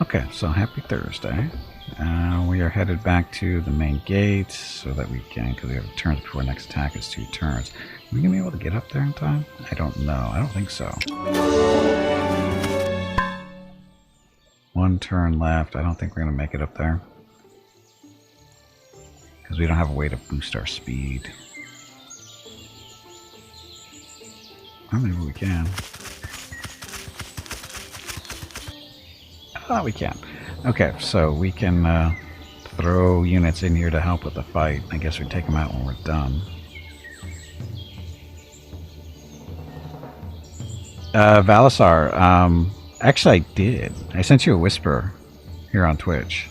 Okay, so happy Thursday. We are headed back to the main gate so that we can, because we have turns before next attack is 2 turns. Are we going to be able to get up there in time? I don't know. I don't think so. 1 turn left. I don't think we're going to make it up there. Because we don't have a way to boost our speed. Or maybe we can. Oh, we can. Okay, so we can throw units in here to help with the fight. I guess we take them out when we're done. Valisar, actually I did. I sent you a whisper here on Twitch.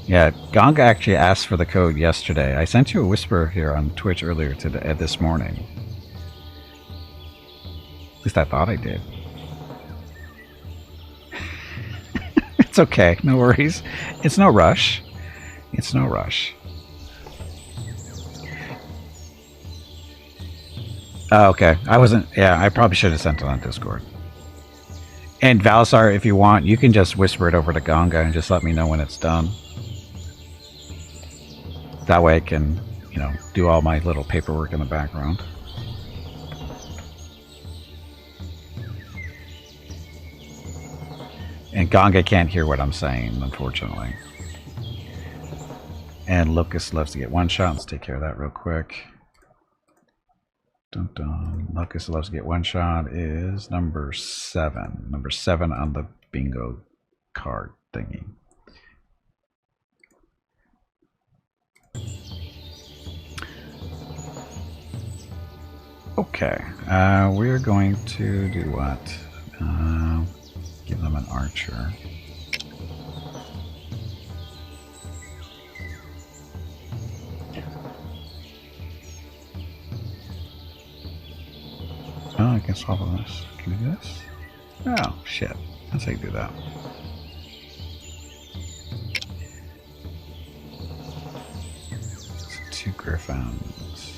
Yeah, Gong actually asked for the code yesterday. I sent you a whisper here on Twitch earlier today, this morning. At least I thought I did. It's okay, no worries. It's no rush. It's no rush. Oh, okay. I wasn't... Yeah, I probably should have sent it on Discord. And Valisar, if you want, you can just whisper it over to Gonga and just let me know when it's done. That way I can, you know, do all my little paperwork in the background. And Gonga can't hear what I'm saying, unfortunately. And Locust loves to get one shot. Let's take care of that real quick. Dun dun. Locust loves to get one shot is number 7. Number 7 on the bingo card thingy. Okay, we're going to do what? Give them an archer. Oh, I can solve this. Can you do this? Oh, shit. That's how you do that. It's 2 griffins.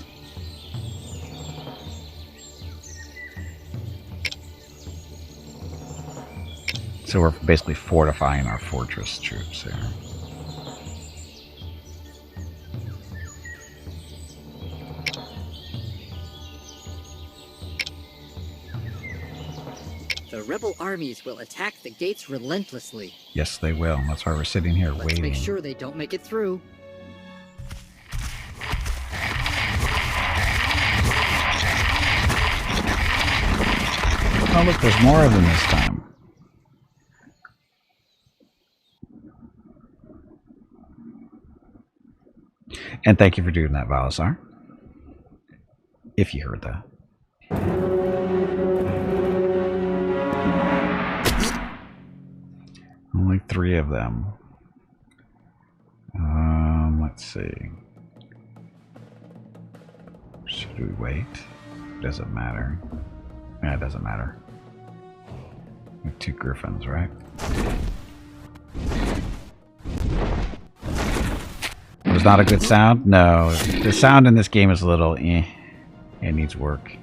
So we're basically fortifying our fortress troops here. The rebel armies will attack the gates relentlessly. Yes, they will. That's why we're sitting here waiting. Let's make sure they don't make it through. Oh, look, there's more of them this time. And thank you for doing that, Valisar. If you heard that. Only 3 of them. Let's see. Should we wait? Doesn't matter. Yeah, it doesn't matter. We have 2 griffins, right? Was not a good sound? No. The sound in this game is a little eh. It needs work.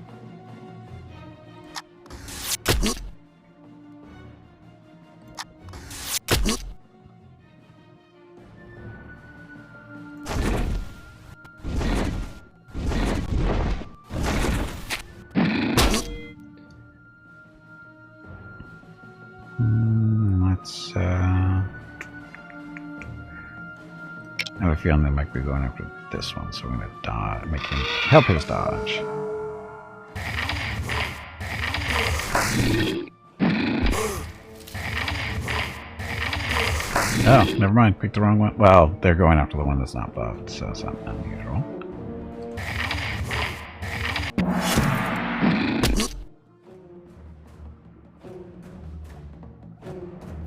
Let's I have a feeling they might be going after this one, so we're going to dodge, make him help his dodge. Oh, never mind. Picked the wrong one. Well, they're going after the one that's not buffed, so it's not unusual.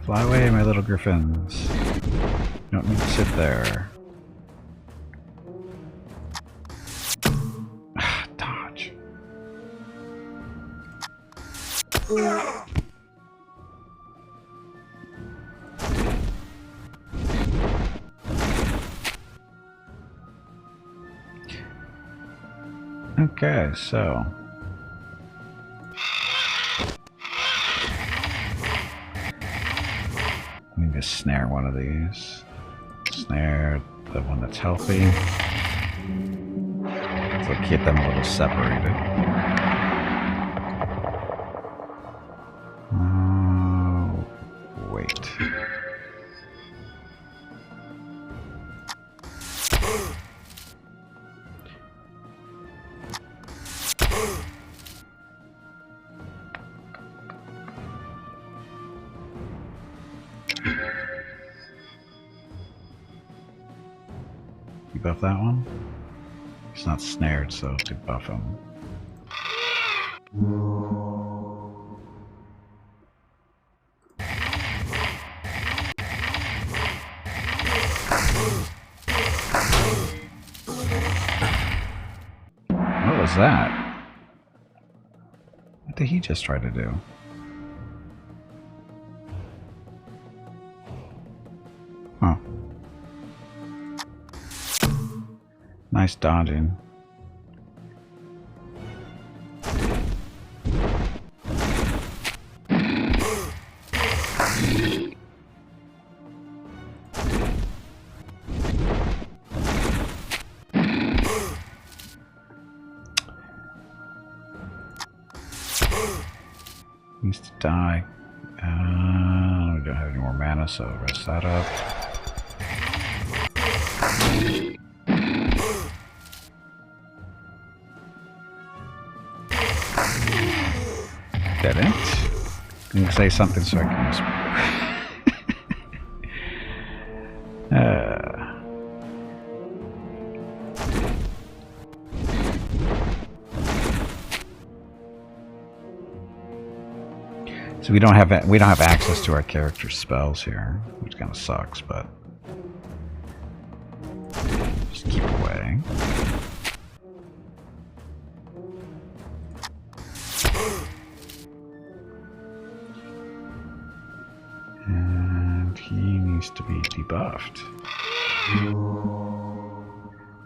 Fly away, my little griffins. You don't need to sit there. Dodge. Okay, so snare one of these. Snare the one that's healthy. So keep them a little separated. Wait. Debuff that one. He's not snared, so debuff him. What was that? What did he just try to do? Huh. Nice dodging. Needs to die. We don't have any more mana, so rest that up. Didn't. Can you say something so I can whisper? So we don't have access to our character's spells here, which kind of sucks, but just keep away. And he needs to be debuffed.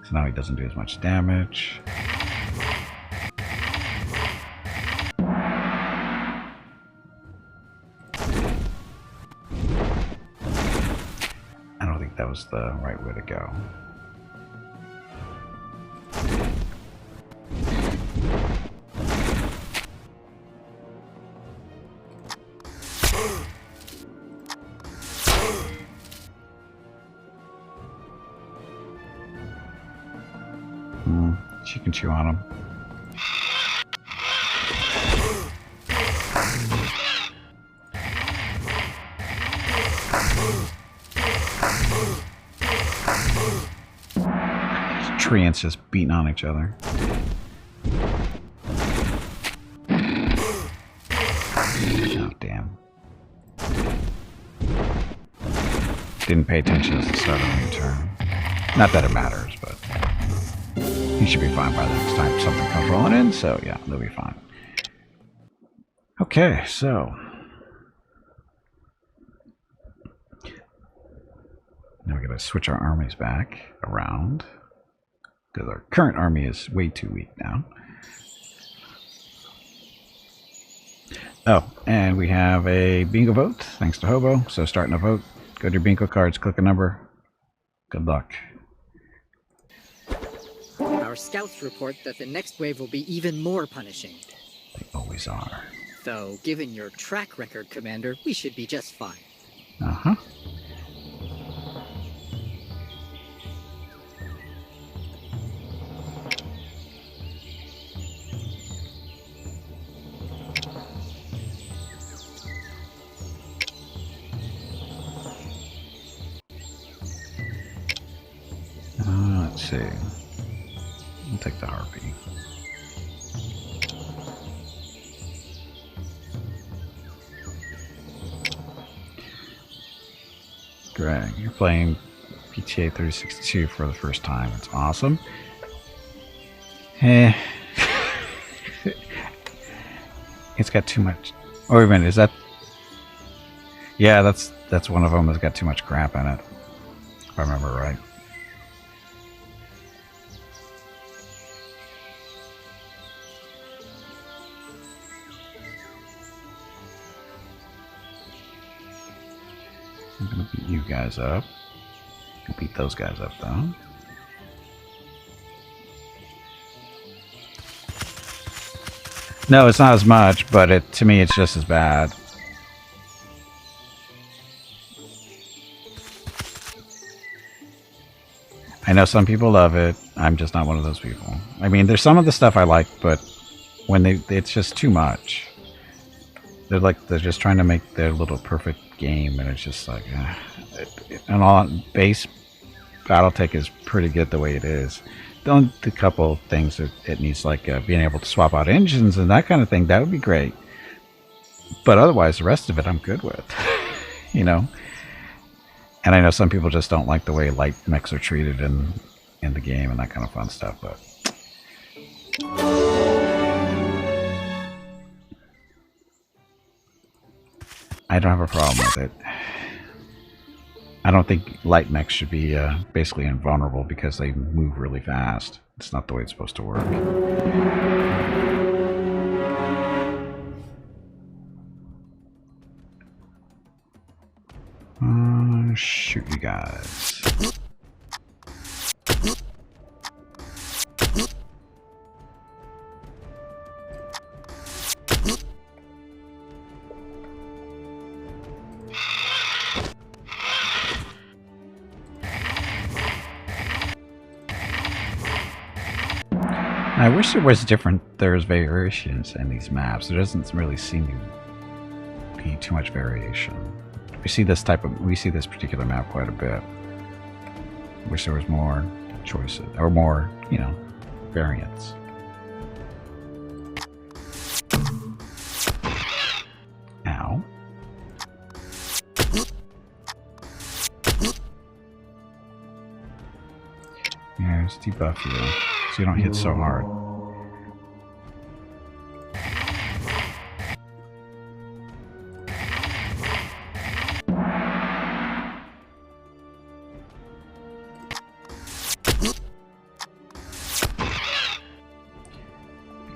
So now he doesn't do as much damage. That was the right way to go. She can chew on him. Treants just beating on each other. Oh, damn. Didn't pay attention at the start of the new turn. Not that it matters, but he should be fine by the next time something comes rolling in, so yeah, they'll be fine. Okay, so now we gotta switch our armies back around, because our current army is way too weak now. Oh, and we have a bingo vote, thanks to Hobo. So starting a vote, go to your bingo cards, click a number. Good luck. Our scouts report that the next wave will be even more punishing. They always are. Though, given your track record, Commander, we should be just fine. Uh-huh. Let's see. I'll take the Harpy. Greg, you're playing PTA 3062 for the first time. It's awesome. It's got too much. Oh, wait a minute. Is that? Yeah, that's one of them that's got too much crap in it. If I remember right. I'm going to Beat you guys up. Beat those guys up, though. No, it's not as much, but to me, it's just as bad. I know some people love it. I'm just not one of those people. I mean, there's some of the stuff I like, but when it's just too much. They're just trying to make their little perfect game, and it's just like, and all base BattleTech is pretty good the way it is. The couple things that it needs, like being able to swap out engines and that kind of thing, that would be great. But otherwise, the rest of it, I'm good with. You know. And I know some people just don't like the way light mechs are treated in the game and that kind of fun stuff, but I don't have a problem with it. I don't think light mechs should be basically invulnerable because they move really fast. It's not the way it's supposed to work. Shoot you guys. I wish there was there's variations in these maps. There doesn't really seem to be too much variation. We see this particular map quite a bit. Wish there was more choices or more, variants. Ow. Yeah, let's debuff you so you don't hit so hard.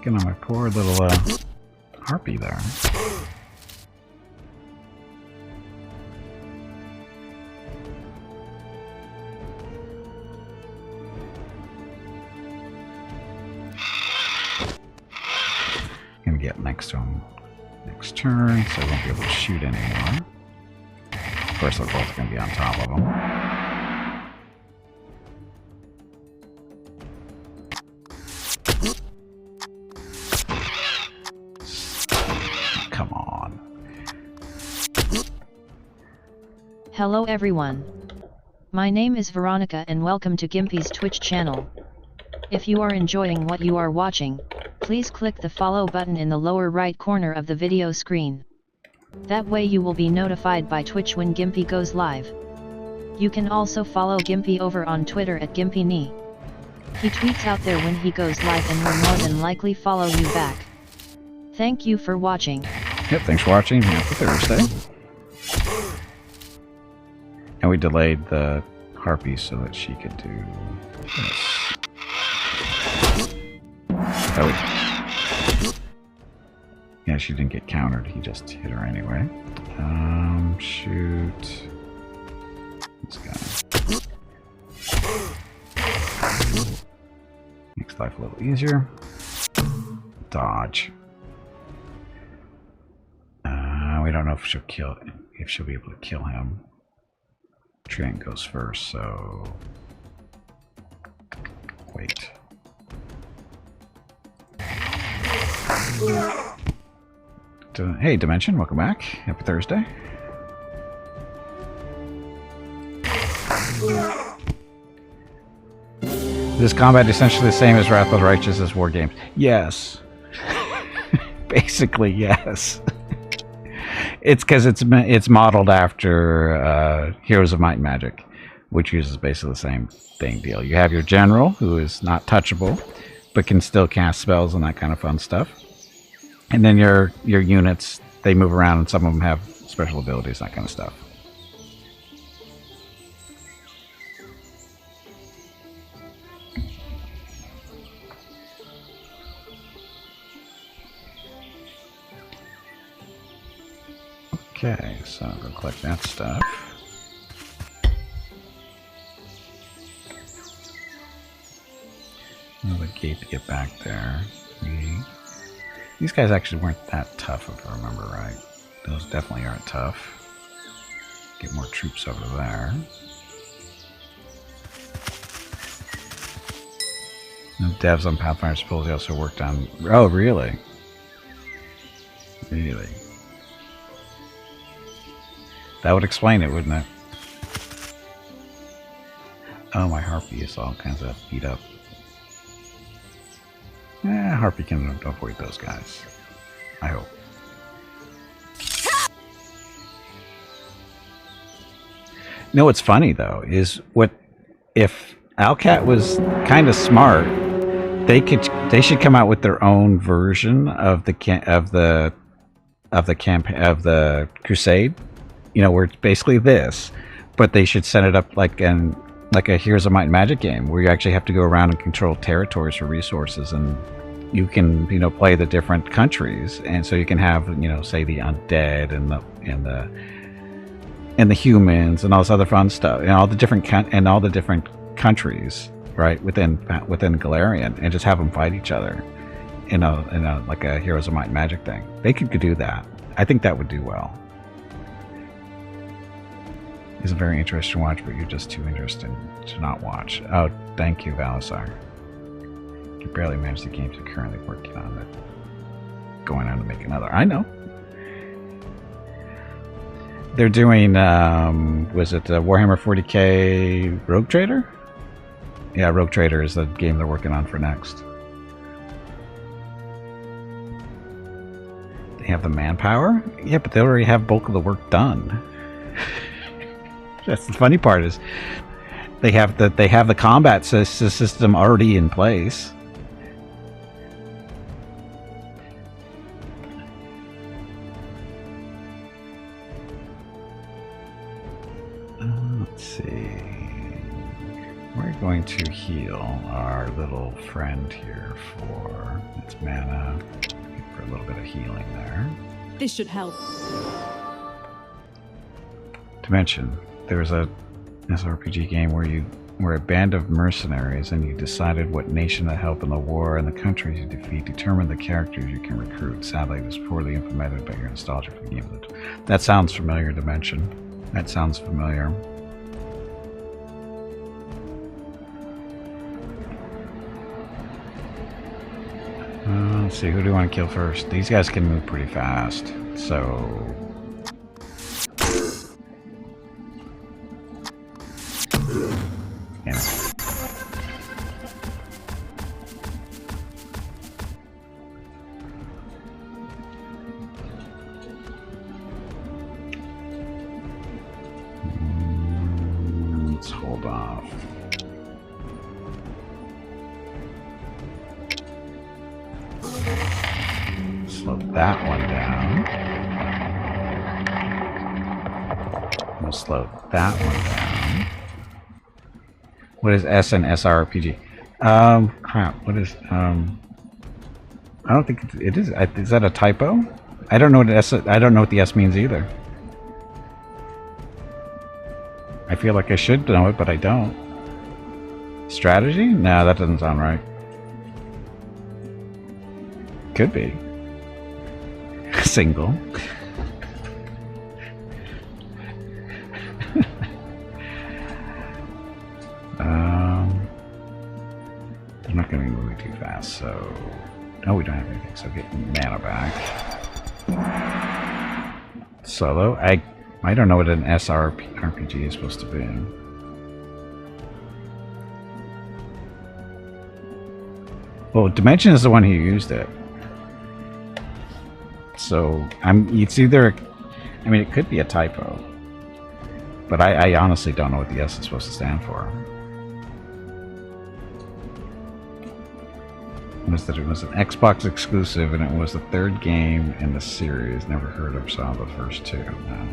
Picking on my poor little harpy there. Gonna get next to him next turn, so I won't be able to shoot anymore. Of course, they're both gonna be on top of him. Come on. Hello everyone. My name is Veronica and welcome to Gimpy's Twitch channel. If you are enjoying what you are watching, please click the follow button in the lower right corner of the video screen. That way you will be notified by Twitch when Gimpy goes live. You can also follow Gimpy over on Twitter at GimpyKnee. He tweets out there when he goes live and will more than likely follow you back. Thank you for watching. Yep, thanks for watching. Happy Thursday. And we delayed the harpy so that she could do this. Yeah, she didn't get countered. He just hit her anyway. Shoot. This guy. Makes life a little easier. Dodge. We don't know if she'll be able to kill him. Train goes first, so wait. Hey, Dimension, welcome back. Happy Thursday. This combat essentially the same as Wrath of the Righteous as War Games. Yes. Basically, yes. It's because it's modeled after Heroes of Might and Magic, which uses basically the same thing deal. You have your general, who is not touchable, but can still cast spells and that kind of fun stuff. And then your units, they move around, and some of them have special abilities, that kind of stuff. Okay, so I'll go collect that stuff. Another gate to get back there. These guys actually weren't that tough, if I remember right. Those definitely aren't tough. Get more troops over there. And devs on Pathfinder supposedly also worked on... Oh, really? Really? That would explain it, wouldn't it? Oh, my Harpy is all kinds of beat up. Harpy can avoid those guys. I hope. You know what's funny though is what if Alcat was kind of smart, they should come out with their own version of the crusade. You know, where it's basically this, but they should set it up like a Heroes of Might and Magic game where you actually have to go around and control territories for resources, and you can, you know, play the different countries, and so you can have, you know, say the undead and the humans and all this other fun stuff, and all the different countries, right, within Galarian, and just have them fight each other in a like a Heroes of Might and Magic thing. They could do that. I think that would do well. It's a very interesting watch, but you're just too interested to not watch. Oh, thank you, Valisar. You barely manage the games you're currently working on, but going on to make another. I know. They're doing, was it Warhammer 40k Rogue Trader? Yeah, Rogue Trader is the game they're working on for next. They have the manpower? Yeah, but they already have bulk of the work done. That's the funny part, is they have the combat system already in place. Let's see. We're going to heal our little friend here for its mana, for a little bit of healing there. This should help. Dimension. There was a SRPG game where you were a band of mercenaries and you decided what nation to help in the war, and the countries you defeat determine the characters you can recruit. Sadly, it was poorly implemented, but you're nostalgic for the game. That sounds familiar, Dimension. That sounds familiar. Let's see, who do you want to kill first? These guys can move pretty fast, so... Yeah. Let's hold off. Slow that one down. We'll slow that one down. What is S and SRPG? Crap. What is I don't think it is. Is that a typo? I don't know what S. I don't know what the S means either. I feel like I should know it, but I don't. Strategy? No, that doesn't sound right. Could be. Single. I'm not going to be moving too fast, so... No, we don't have anything, so get mana back. Solo? I don't know what an SRPG is supposed to be. Well, Dimension is the one who used it. So, it's either... I mean, it could be a typo. But I honestly don't know what the S is supposed to stand for. It was an Xbox exclusive, and it was the third game in the series. Never heard of, saw the first two. No.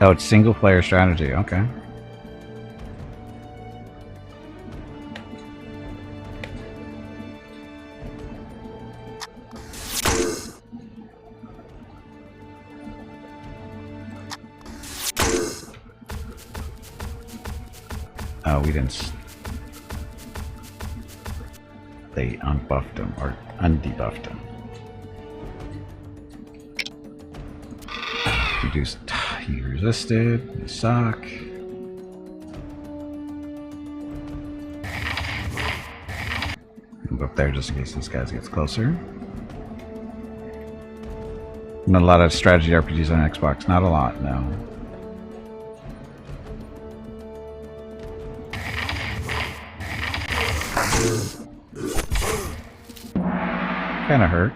Oh, it's single player strategy. Okay. Oh, we didn't. they unbuffed him or undebuffed him. He resisted. You suck. Move up there just in case this guy gets closer. Not a lot of strategy RPGs on Xbox. Not a lot, no. Kinda hurt.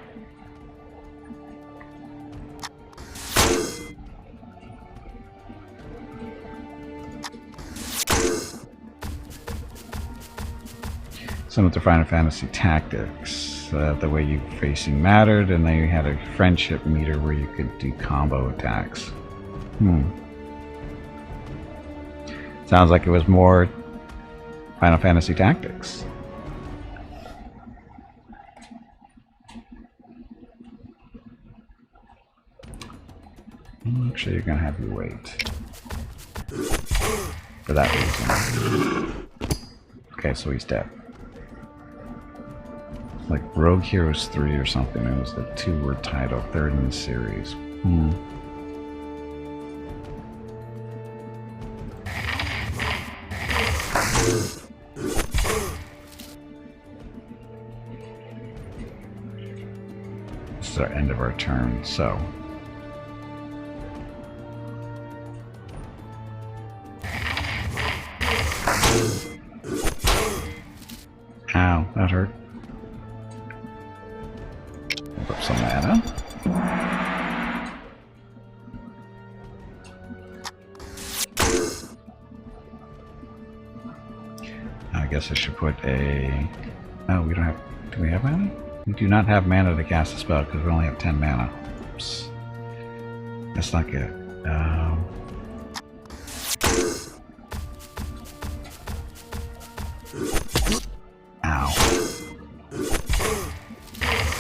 Some of the Final Fantasy Tactics, the way you facing mattered, and then you had a friendship meter where you could do combo attacks. Sounds like it was more Final Fantasy Tactics. Actually, you're gonna have you wait for that reason. Okay, so he's dead. Like Rogue Heroes 3 or something. It was the 2-word title, third in the series. This is our end of our turn, so. Ow, that hurt. Put up some mana. I guess I should put a... Oh, we don't have... Do we have mana? We do not have mana to cast a spell because we only have 10 mana. Oops. That's not good. Ow.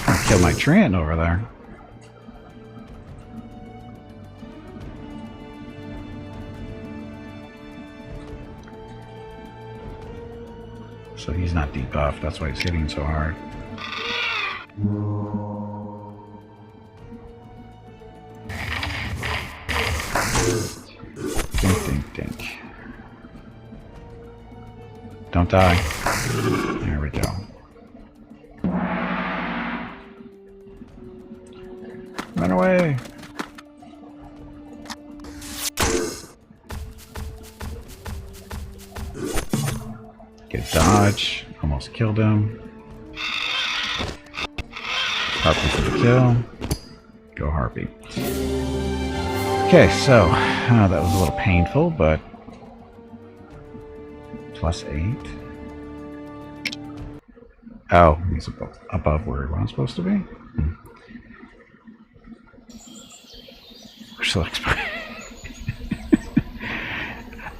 I killed my Treant over there. So he's not debuffed, that's why he's hitting so hard. Dink, dink, dink. Don't die. There we go. Run away! Get dodge. Almost killed him. Harpy for the kill. Go Harpy. Okay, so that was a little painful, but +8. Oh, he's above where he was supposed to be.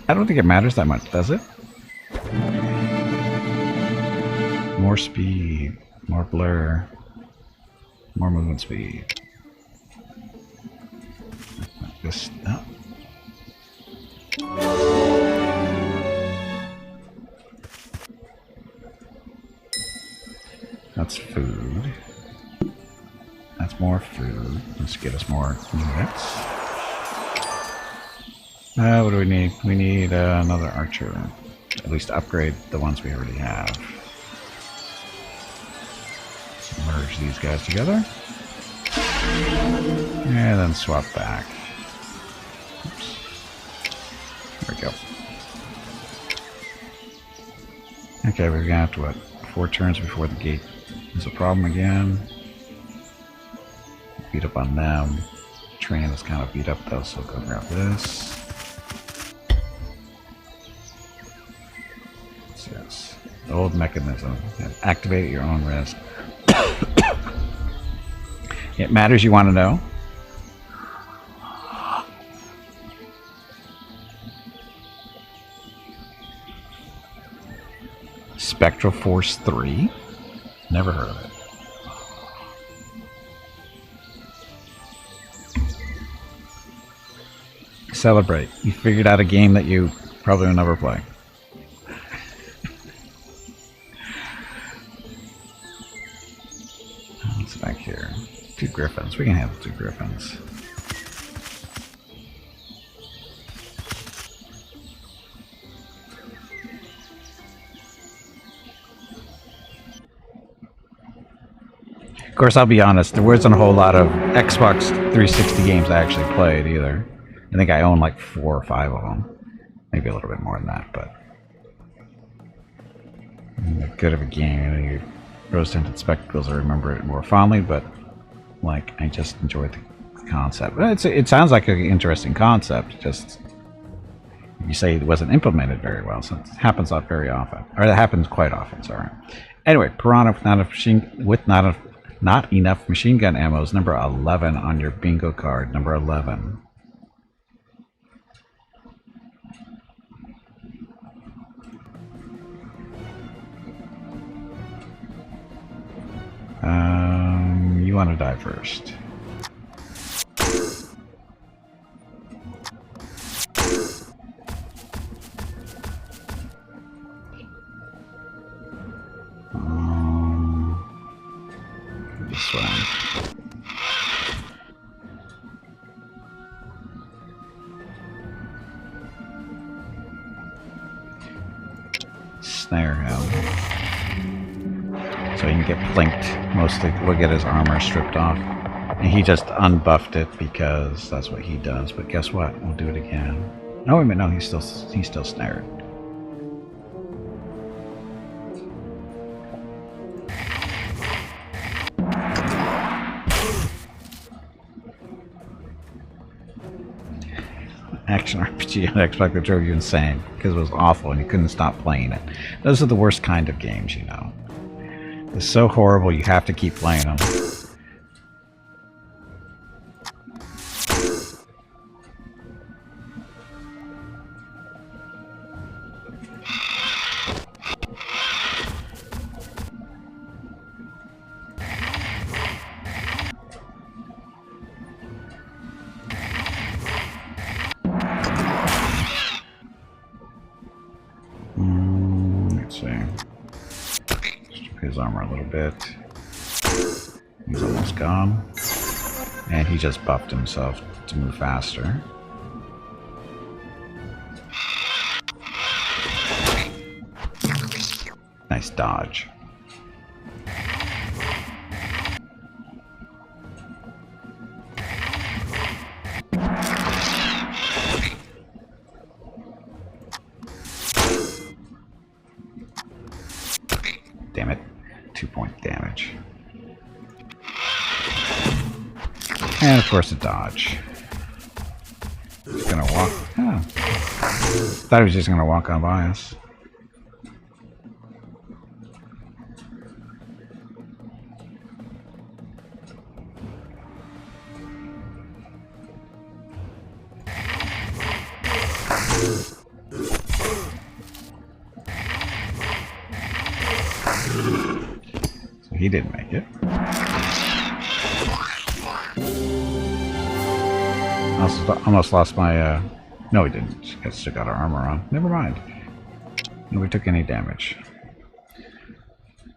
I don't think it matters that much, does it? More speed, more blur, more movement speed. Like this. No. That's food. That's more food. Let's get us more units. What do we need? We need another archer. At least upgrade the ones we already have. Merge these guys together. And then swap back. Oops. There we go. Okay, we've got, what, 4 turns before the gate is a problem again. Beat up on them. Train is kind of beat up though, so go grab this. Yes. The old mechanism. Activate at your own risk. It matters, you want to know? Spectral Force 3? Never heard of it. Celebrate. You figured out a game that you probably will never play. back here? 2 griffins. We can handle 2 griffins. Of course, I'll be honest, there wasn't a whole lot of Xbox 360 games I actually played either. I think I own like 4 or 5 of them. Maybe a little bit more than that, but... good of a game. Rose-tinted spectacles, I remember it more fondly, but like, I just enjoyed the concept. It sounds like an interesting concept, just... you say it wasn't implemented very well, so it happens not very often. Or it happens quite often, sorry. Anyway, Piranha with not enough machine gun ammo is number 11 on your bingo card. Number 11. You want to die first. This one. Snare him. So he can get plinked. Mostly we'll get his armor stripped off. And he just unbuffed it because that's what he does. But guess what? We'll do it again. No, wait a minute, no, he's still snared. Action RPG on Xbox that drove you insane because it was awful and you couldn't stop playing it. Those are the worst kind of games, you know. It's so horrible you have to keep playing them. Let's see. His armor a little bit. He's almost gone. And he just buffed himself to move faster. Nice dodge. Damn it. 2-point damage. And of course a dodge. He's gonna walk. Oh. Thought he was just gonna walk on by us. So he didn't make it. Almost lost my, no, we didn't. Still got our armor on. Never mind. Nobody took any damage.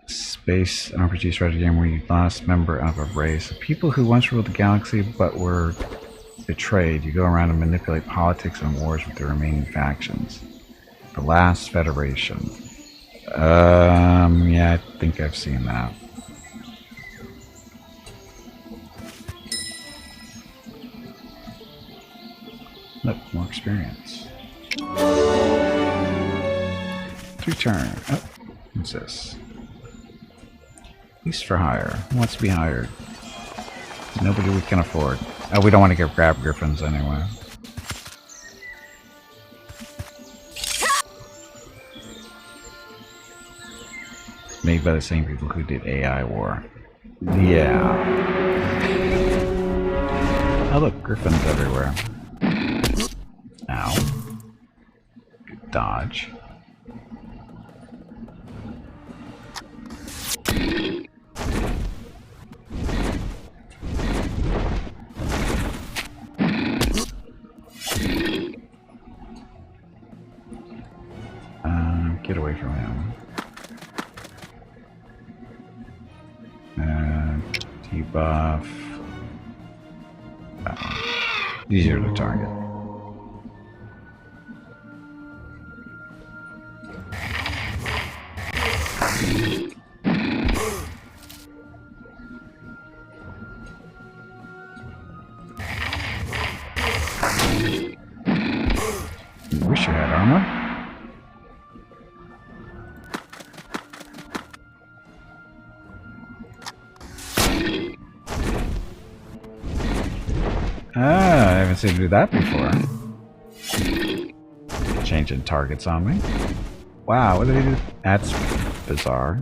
Space, an RPG strategy game where you last member of a race. People who once ruled the galaxy but were betrayed. You go around and manipulate politics and wars with the remaining factions. The Last Federation. Yeah, I think I've seen that. Look, more experience. Return. Oh, what's this? Least for hire. Who wants to be hired? Nobody we can afford. Oh, we don't want to get grab griffins anyway. Made by the same people who did AI War. Yeah. Oh look, griffins everywhere. Ow. Good dodge. Get away from him. Debuff. That one. Easier to target. Wish you had armor. Ah, I haven't seen you do that before. Changing targets on me. Wow, what did they do? That's bizarre.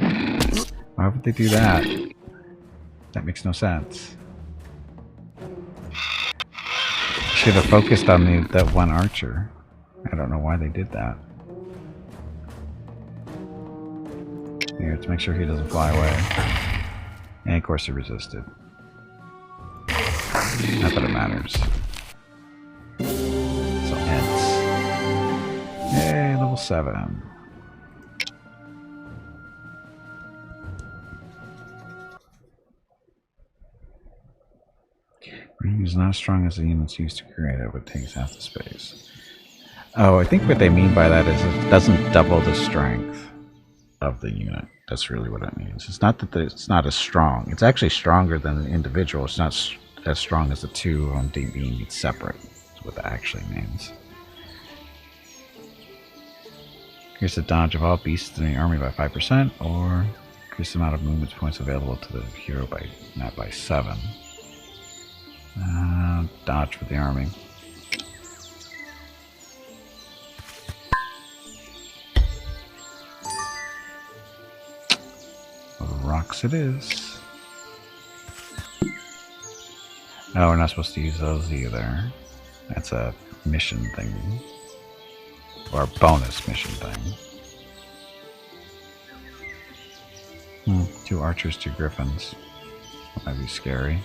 Why would they do that? That makes no sense. Should have focused on that one archer. I don't know why they did that. Here, let's make sure he doesn't fly away. And of course he resisted. Not that it matters. So hence. Yay, level 7. Ring is not as strong as the units used to create it, but takes half the space. Oh, I think what they mean by that is it doesn't double the strength of the unit. That's really what it means. It's not that it's not as strong. It's actually stronger than the individual. It's not as strong as the two on being separate. That's what that actually means. Increase the dodge of all beasts in the army by 5%, or increase the amount of movement points available to the hero by 7. Dodge for the army. Rocks it is. Oh, we're not supposed to use those either. That's a mission thing. Or a bonus mission thing. 2 archers, 2 griffins. That might be scary.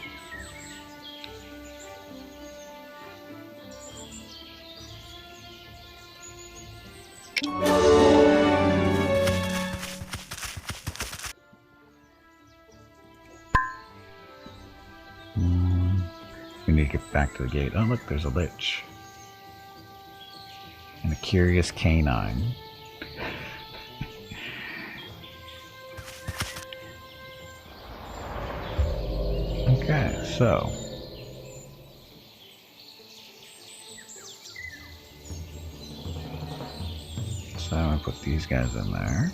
We need to get back to the gate. Oh look, there's a lich. And a curious canine. Okay, so. So I'm gonna put these guys in there.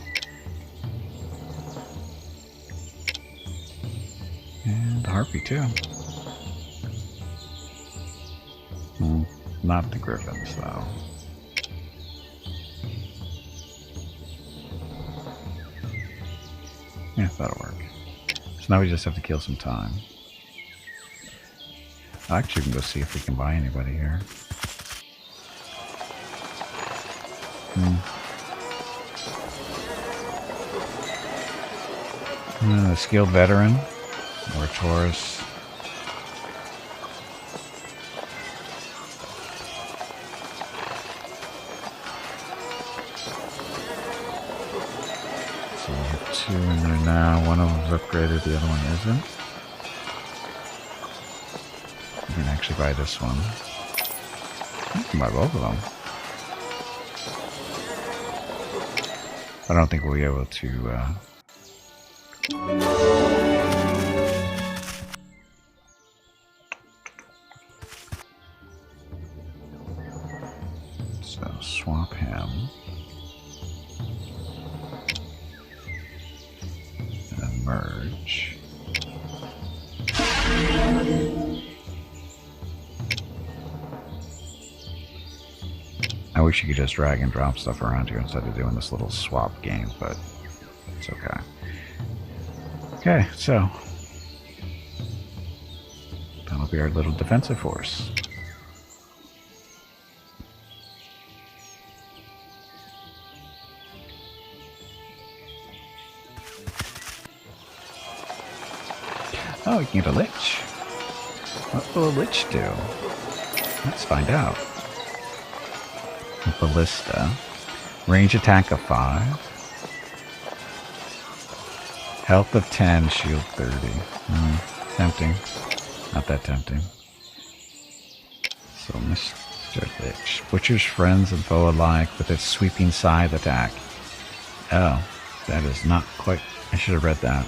And Harpy too. Not the griffins though. Yeah, that'll work. So now we just have to kill some time. Actually, we can go see if we can buy anybody here. A skilled veteran or a Taurus. So we have 2 in there now. One of them's upgraded, the other one isn't. We can actually buy this one. We can buy both of them. I don't think we'll be able to so swap him and then merge. I wish you could just drag and drop stuff around here instead of doing this little swap game, but it's okay. Okay, so that'll be our little defensive force. Oh, we can get a lich. What will a lich do? Let's find out. Ballista. Range attack of 5. Health of 10, shield 30. Tempting. Not that tempting. So Mr. Lich. Butchers friends and foe alike with its sweeping scythe attack. Oh, that is not quite... I should have read that.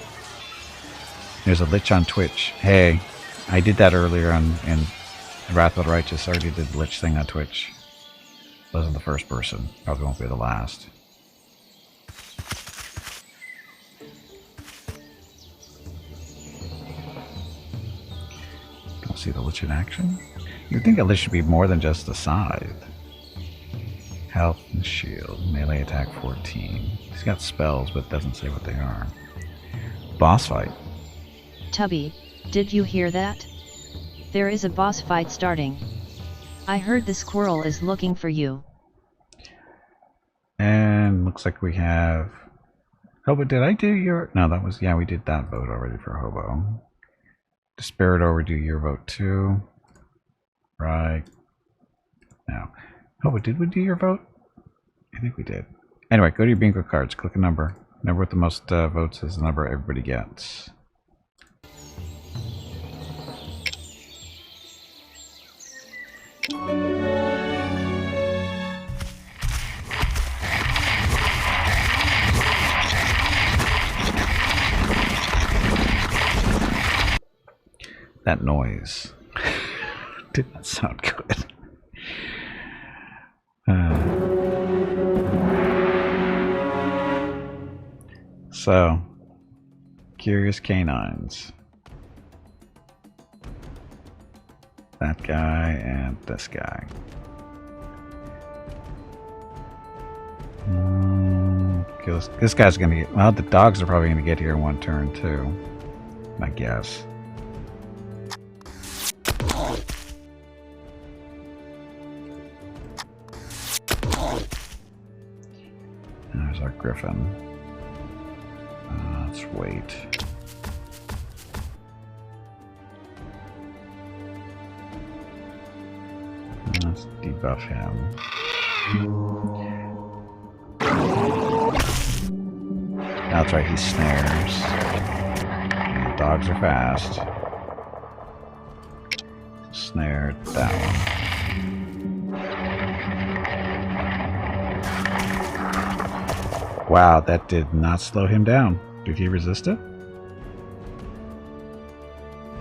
There's a Lich on Twitch. Hey, I did that earlier in Wrath of the Righteous. I already did the Lich thing on Twitch. Wasn't the first person. Probably won't be the last. Don't see the Lich in action. You'd think a Lich should be more than just a scythe. Health and shield. Melee attack 14. He's got spells, but doesn't say what they are. Boss fight. Tubby, did you hear that? There is a boss fight starting. I heard the squirrel is looking for you. And looks like we have... Hobo, did I do your... No, that was... Yeah, we did that vote already for Hobo. Desperador, we do your vote too. Right. Now. Hobo, did we do your vote? I think we did. Anyway, go to your bingo cards. Click a number. Number with the most votes is the number everybody gets. That noise did not sound good. So, Curious Canines. That guy and this guy. This guy's gonna get... Well, the dogs are probably gonna get here in one turn too, I guess. There's our griffin. Let's wait. Let's debuff him. That's right, he snares. And the dogs are fast. Snared that one. Wow, that did not slow him down. Did he resist it?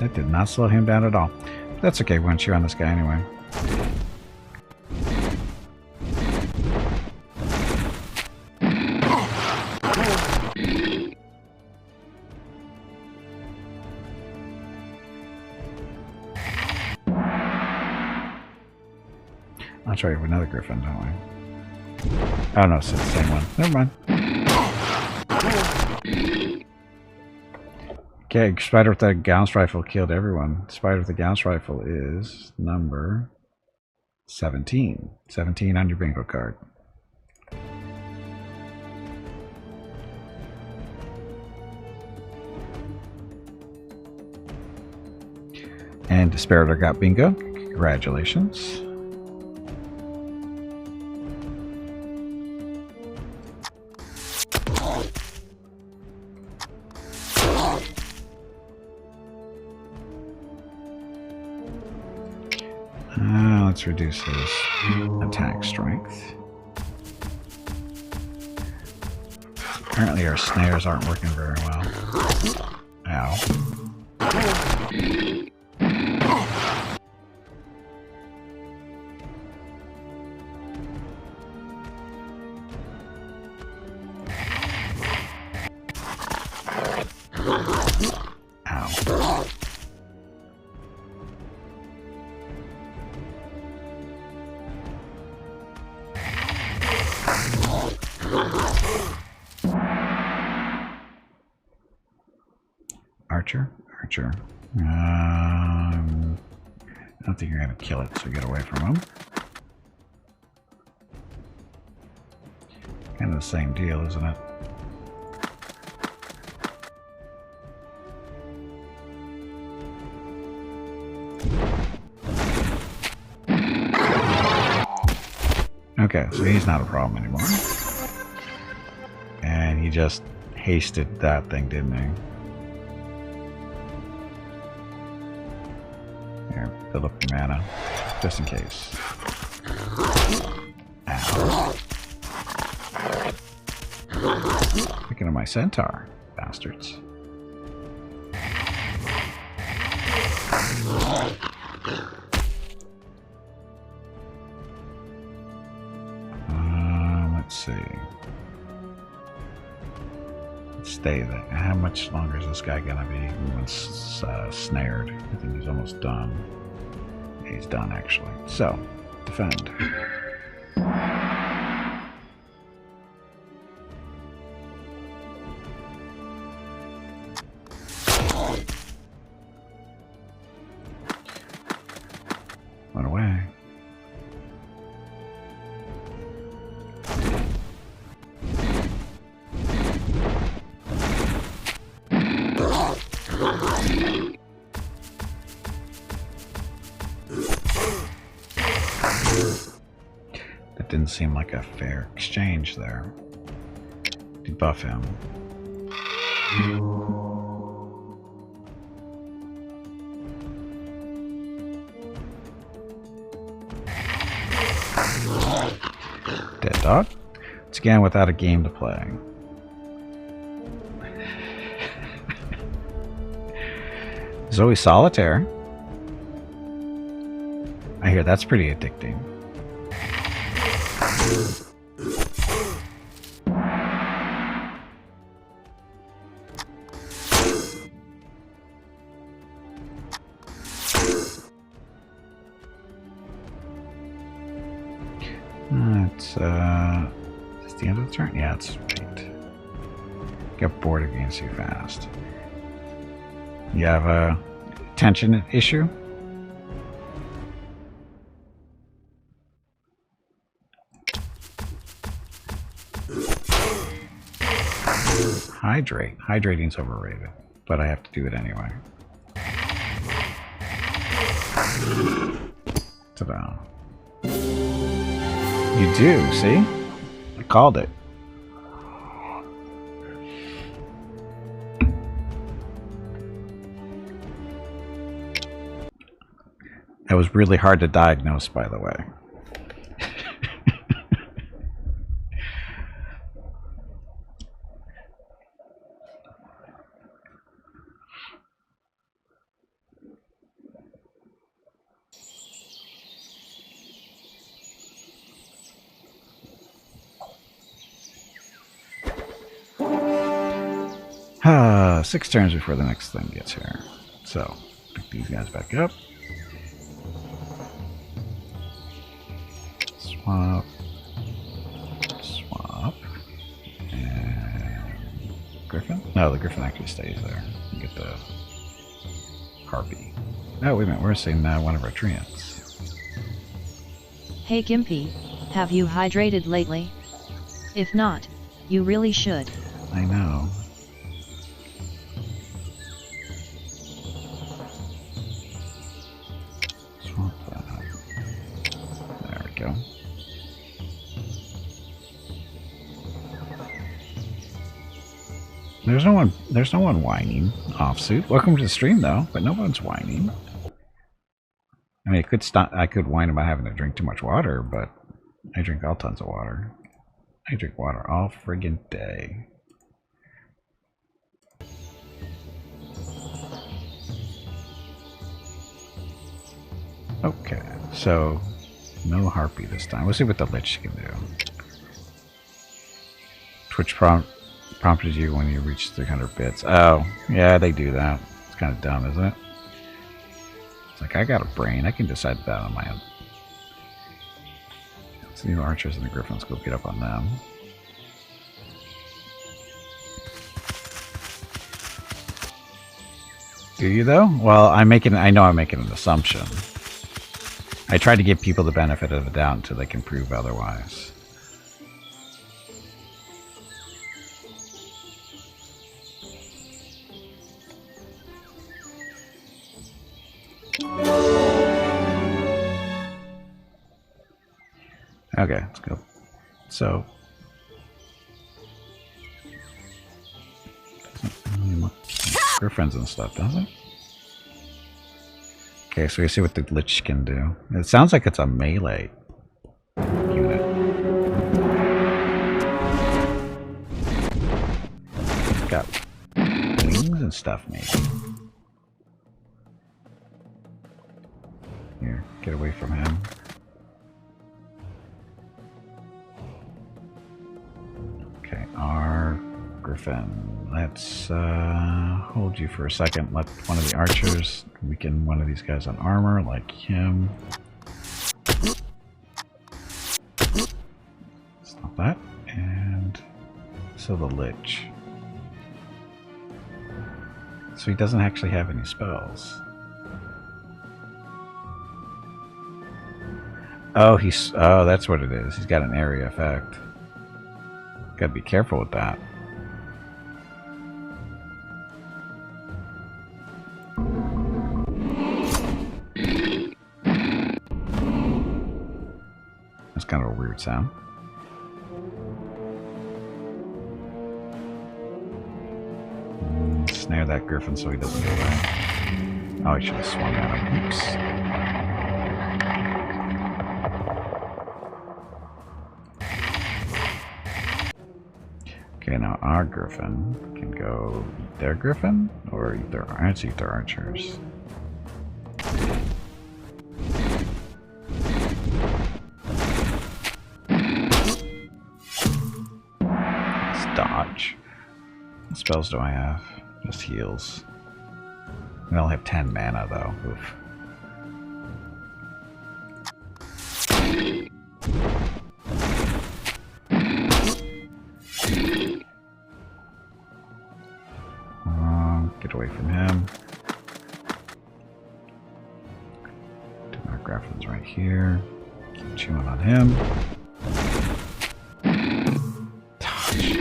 That did not slow him down at all. But that's okay, we won't chew on this guy anyway. I'll try with another griffin, don't we? Oh no, it's the same one. Never mind. Okay, Spider with the Gauss Rifle killed everyone. Spider with the Gauss Rifle is number 17. 17 on your bingo card. And Desperator got bingo. Congratulations. Let's reduce his attack strength. Apparently our snares aren't working very well. Ow. Archer. I don't think you're going to kill it, so get away from him. Kind of the same deal, isn't it? Okay, so he's not a problem anymore. And he just hasted that thing, didn't he? Fill up your mana, just in case. Ow. Picking up my centaur, bastards. Let's see. Let's stay there. How much longer is this guy gonna be once snared? I think he's almost done. Yeah, he's done actually. So, defend. Went away. That didn't seem like a fair exchange there. Debuff him. Dead dog. It's again without a game to play. There's always solitaire. I hear that's pretty addicting. Is this the end of the turn? Yeah, it's right. Get bored against you fast. You have a tension issue? Hydrate. Hydrating's overrated, but I have to do it anyway. Ta-da. You do, see? I called it. That was really hard to diagnose, by the way. Six turns before the next thing gets here. So, pick these guys back up. Swap. Swap. And Griffin? No, the Griffin actually stays there. You get the Harpy. Oh, wait a minute. We're seeing one of our treants. Hey Gimpy, have you hydrated lately? If not, you really should. I know. Swap that. There we go. There's no one whining. Offsuit. Welcome to the stream though, but no one's whining. I mean, I could whine about having to drink too much water, but I drink all tons of water. I drink water all friggin' day. Okay, so no Harpy this time. We'll see what the Lich can do. Twitch prompted you when you reach 300 bits. Oh, yeah, they do that. It's kind of dumb, isn't it? It's like, I got a brain. I can decide that on my own. Let's see the archers and the griffins. Go get up on them. Do you though? Well, I know I'm making an assumption. I try to give people the benefit of the doubt until they can prove otherwise. Okay, let's go. So, griffins and stuff, doesn't it? Okay, so we see what the Lich can do. It sounds like it's a melee unit. It's got wings and stuff, maybe. Here, get away from him. Okay, our Griffin. Let's hold you for a second. Let one of the archers weaken one of these guys on armor, like him. Stop that. And so the Lich. So he doesn't actually have any spells. Oh, that's what it is. He's got an area effect. Gotta be careful with that. That's kind of a weird sound. Snare that Griffin so he doesn't get away. Oh, I should have swung at him. Oops. Okay, now our Griffin can go eat their Griffin, or eat their archers. Let's dodge. What spells do I have? Just heals. We only have 10 mana though. Oof. Get away from him. Do our Griffin's right here. Keep chewing on him. Touch.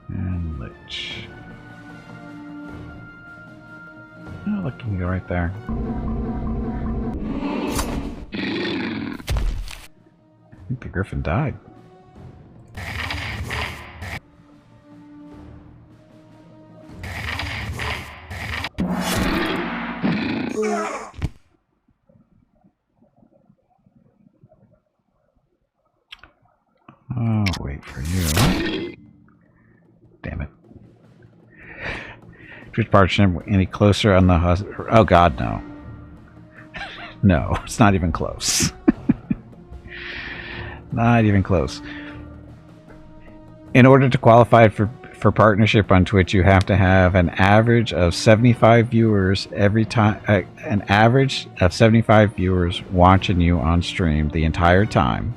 And Lich. Oh, look, you can go right there. I think the Griffin died. Oh, wait for you. Damn it. Twitch partnership any closer on the oh god, no. No, it's not even close. Not even close. In order to qualify for partnership on Twitch, you have to have an average of 75 viewers every time. An average of 75 viewers watching you on stream the entire time,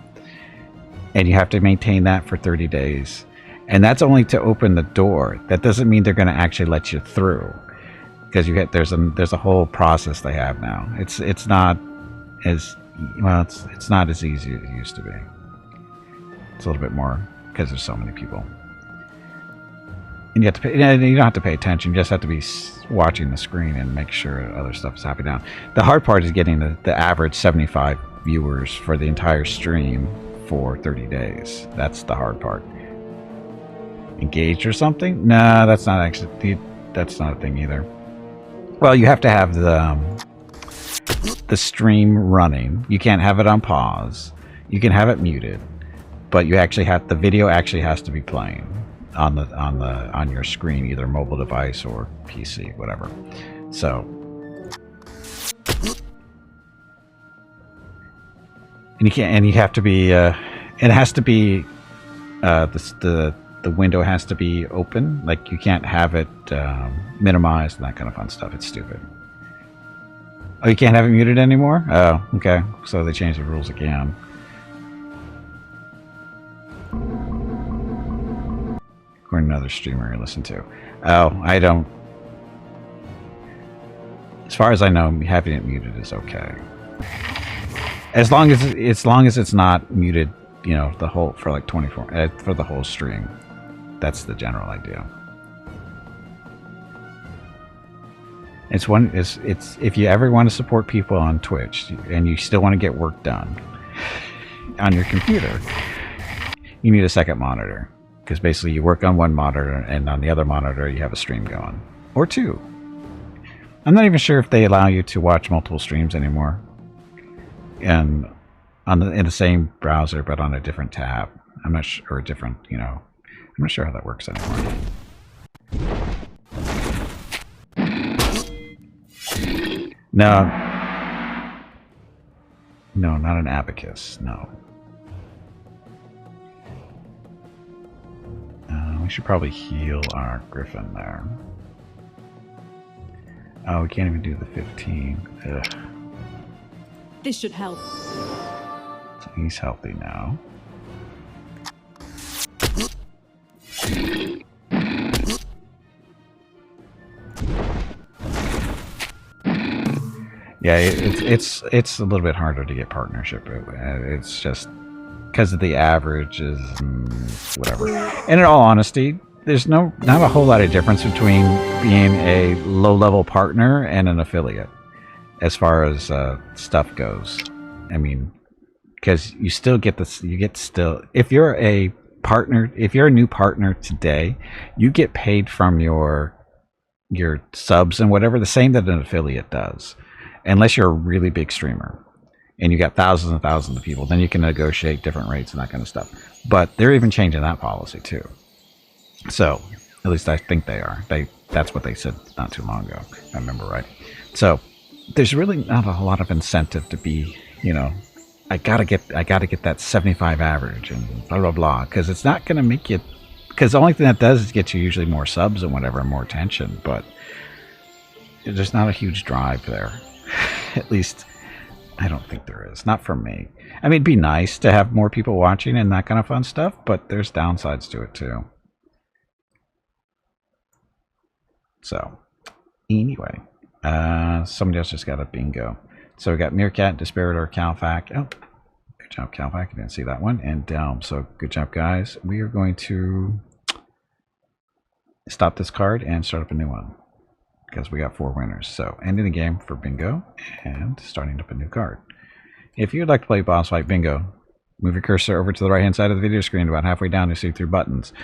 and you have to maintain that for 30 days. And that's only to open the door. That doesn't mean they're going to actually let you through, because there's a whole process they have now. It's not as well. It's not as easy as it used to be. It's a little bit more because there's so many people. And you have to pay, you don't have to pay attention. You just have to be watching the screen and make sure other stuff is happening down. The hard part is getting the average 75 viewers for the entire stream for 30 days. That's the hard part. Engaged or something? No, that's not actually. That's not a thing either. Well, you have to have the stream running. You can't have it on pause. You can have it muted, but you actually have the video actually has to be playing on your screen, either mobile device or PC, whatever. So, and you have to be. It has to be the window has to be open. Like, you can't have it minimized and that kind of fun stuff. It's stupid. Oh, you can't have it muted anymore? Oh, okay. So they changed the rules again. According to another streamer I listen to. Oh, I don't. As far as I know, having it muted is okay. As long as it's not muted, you know, the whole for like 24 for the whole stream. That's the general idea. It's if you ever want to support people on Twitch and you still want to get work done on your computer, you need a second monitor. Because basically you work on one monitor and on the other monitor you have a stream going. Or two. I'm not even sure if they allow you to watch multiple streams anymore. And in the same browser but on a different tab. I'm not sure, or a different, you know, I'm not sure how that works anymore. No. No, not an abacus, no. We should probably heal our griffin there. Oh, we can't even do the 15. Ugh. This should help. So he's healthy now. Yeah, it's a little bit harder to get partnership. It's just because of the averages and whatever. And in all honesty, there's not a whole lot of difference between being a low-level partner and an affiliate as far as stuff goes. I mean, because you still get this, if you're a partner, if you're a new partner today, you get paid from your subs and whatever, the same that an affiliate does, unless you're a really big streamer and you got thousands and thousands of people, then you can negotiate different rates and that kind of stuff. But they're even changing that policy too. So at least I think they are. That's what they said not too long ago, if I remember right. So there's really not a lot of incentive to be, you know, I gotta get that 75 average and blah blah blah, because it's not gonna make you, because the only thing that does is get you usually more subs and whatever and more attention, but there's not a huge drive there. At least I don't think there is. Not for me. I mean, it'd be nice to have more people watching and that kind of fun stuff, but there's downsides to it too. So anyway, somebody else just got a bingo. So we got Meerkat, Desperator, Calfac. Oh, good job, Calfac. I didn't see that one. And Delm. So good job, guys. We are going to stop this card and start up a new one, because we got 4 winners. So ending the game for bingo and starting up a new card. If you'd like to play boss fight bingo, move your cursor over to the right hand side of the video screen. About halfway down, you'll see 3 buttons.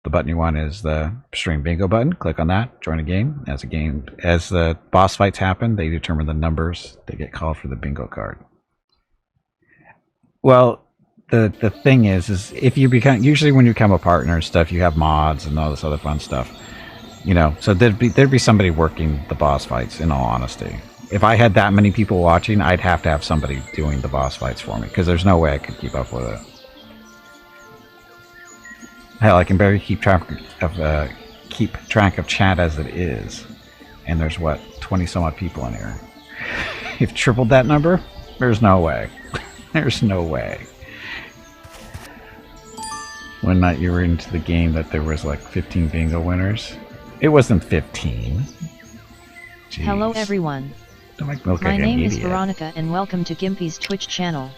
The button you want is the stream bingo button. Click on that, join a game. As the boss fights happen, they determine the numbers they get called for the bingo card. Well, the thing is if you become, usually when you become a partner and stuff, you have mods and all this other fun stuff. You know, so there'd be somebody working the boss fights, in all honesty. If I had that many people watching, I'd have to have somebody doing the boss fights for me, because there's no way I could keep up with it. Hell, I can barely keep track of chat as it is. And there's what, 20 some odd people in here. You've tripled that number? There's no way. There's no way. One night you were into the game that there was like 15 bingo winners. It wasn't 15. Jeez. Hello everyone. Don't make me look My like name an is idiot. Veronica and welcome to Gimpy's Twitch channel.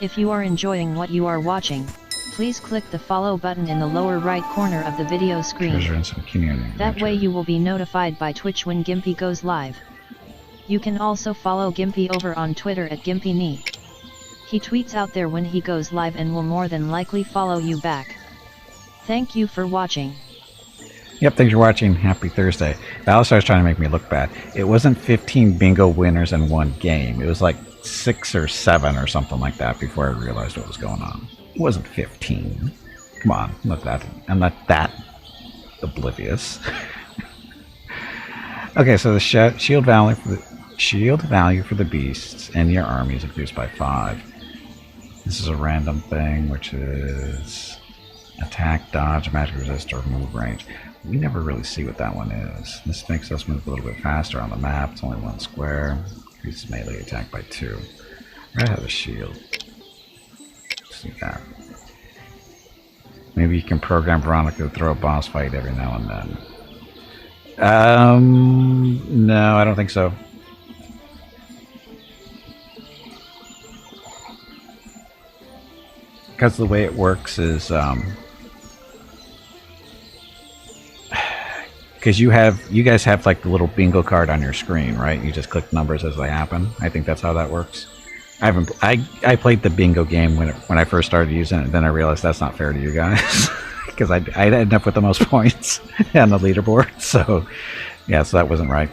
If you are enjoying what you are watching, please click the follow button in the lower right corner of the video screen. That way you will be notified by Twitch when Gimpy goes live. You can also follow Gimpy over on Twitter at GimpyNee. He tweets out there when he goes live and will more than likely follow you back. Thank you for watching. Yep, thanks for watching. Happy Thursday. Balastar's trying to make me look bad. It wasn't 15 bingo winners in one game. It was like 6 or 7 or something like that before I realized what was going on. It wasn't 15. Come on, I'm not that oblivious. Okay, so the shield value for the beasts and your army is increased by 5. This is a random thing, which is attack, dodge, magic resist, or move range. We never really see what that one is. This makes us move a little bit faster on the map. It's only 1 square. Increases melee attack by 2. We're gonna have a shield. See that. Maybe you can program Veronica to throw a boss fight every now and then. No, I don't think so. Because the way it works is, because you guys have like the little bingo card on your screen, right? You just click numbers as they happen. I think that's how that works. I played the bingo game when I first started using it, and then I realized that's not fair to you guys. because I ended up with the most points on the leaderboard. So, yeah, so that wasn't right.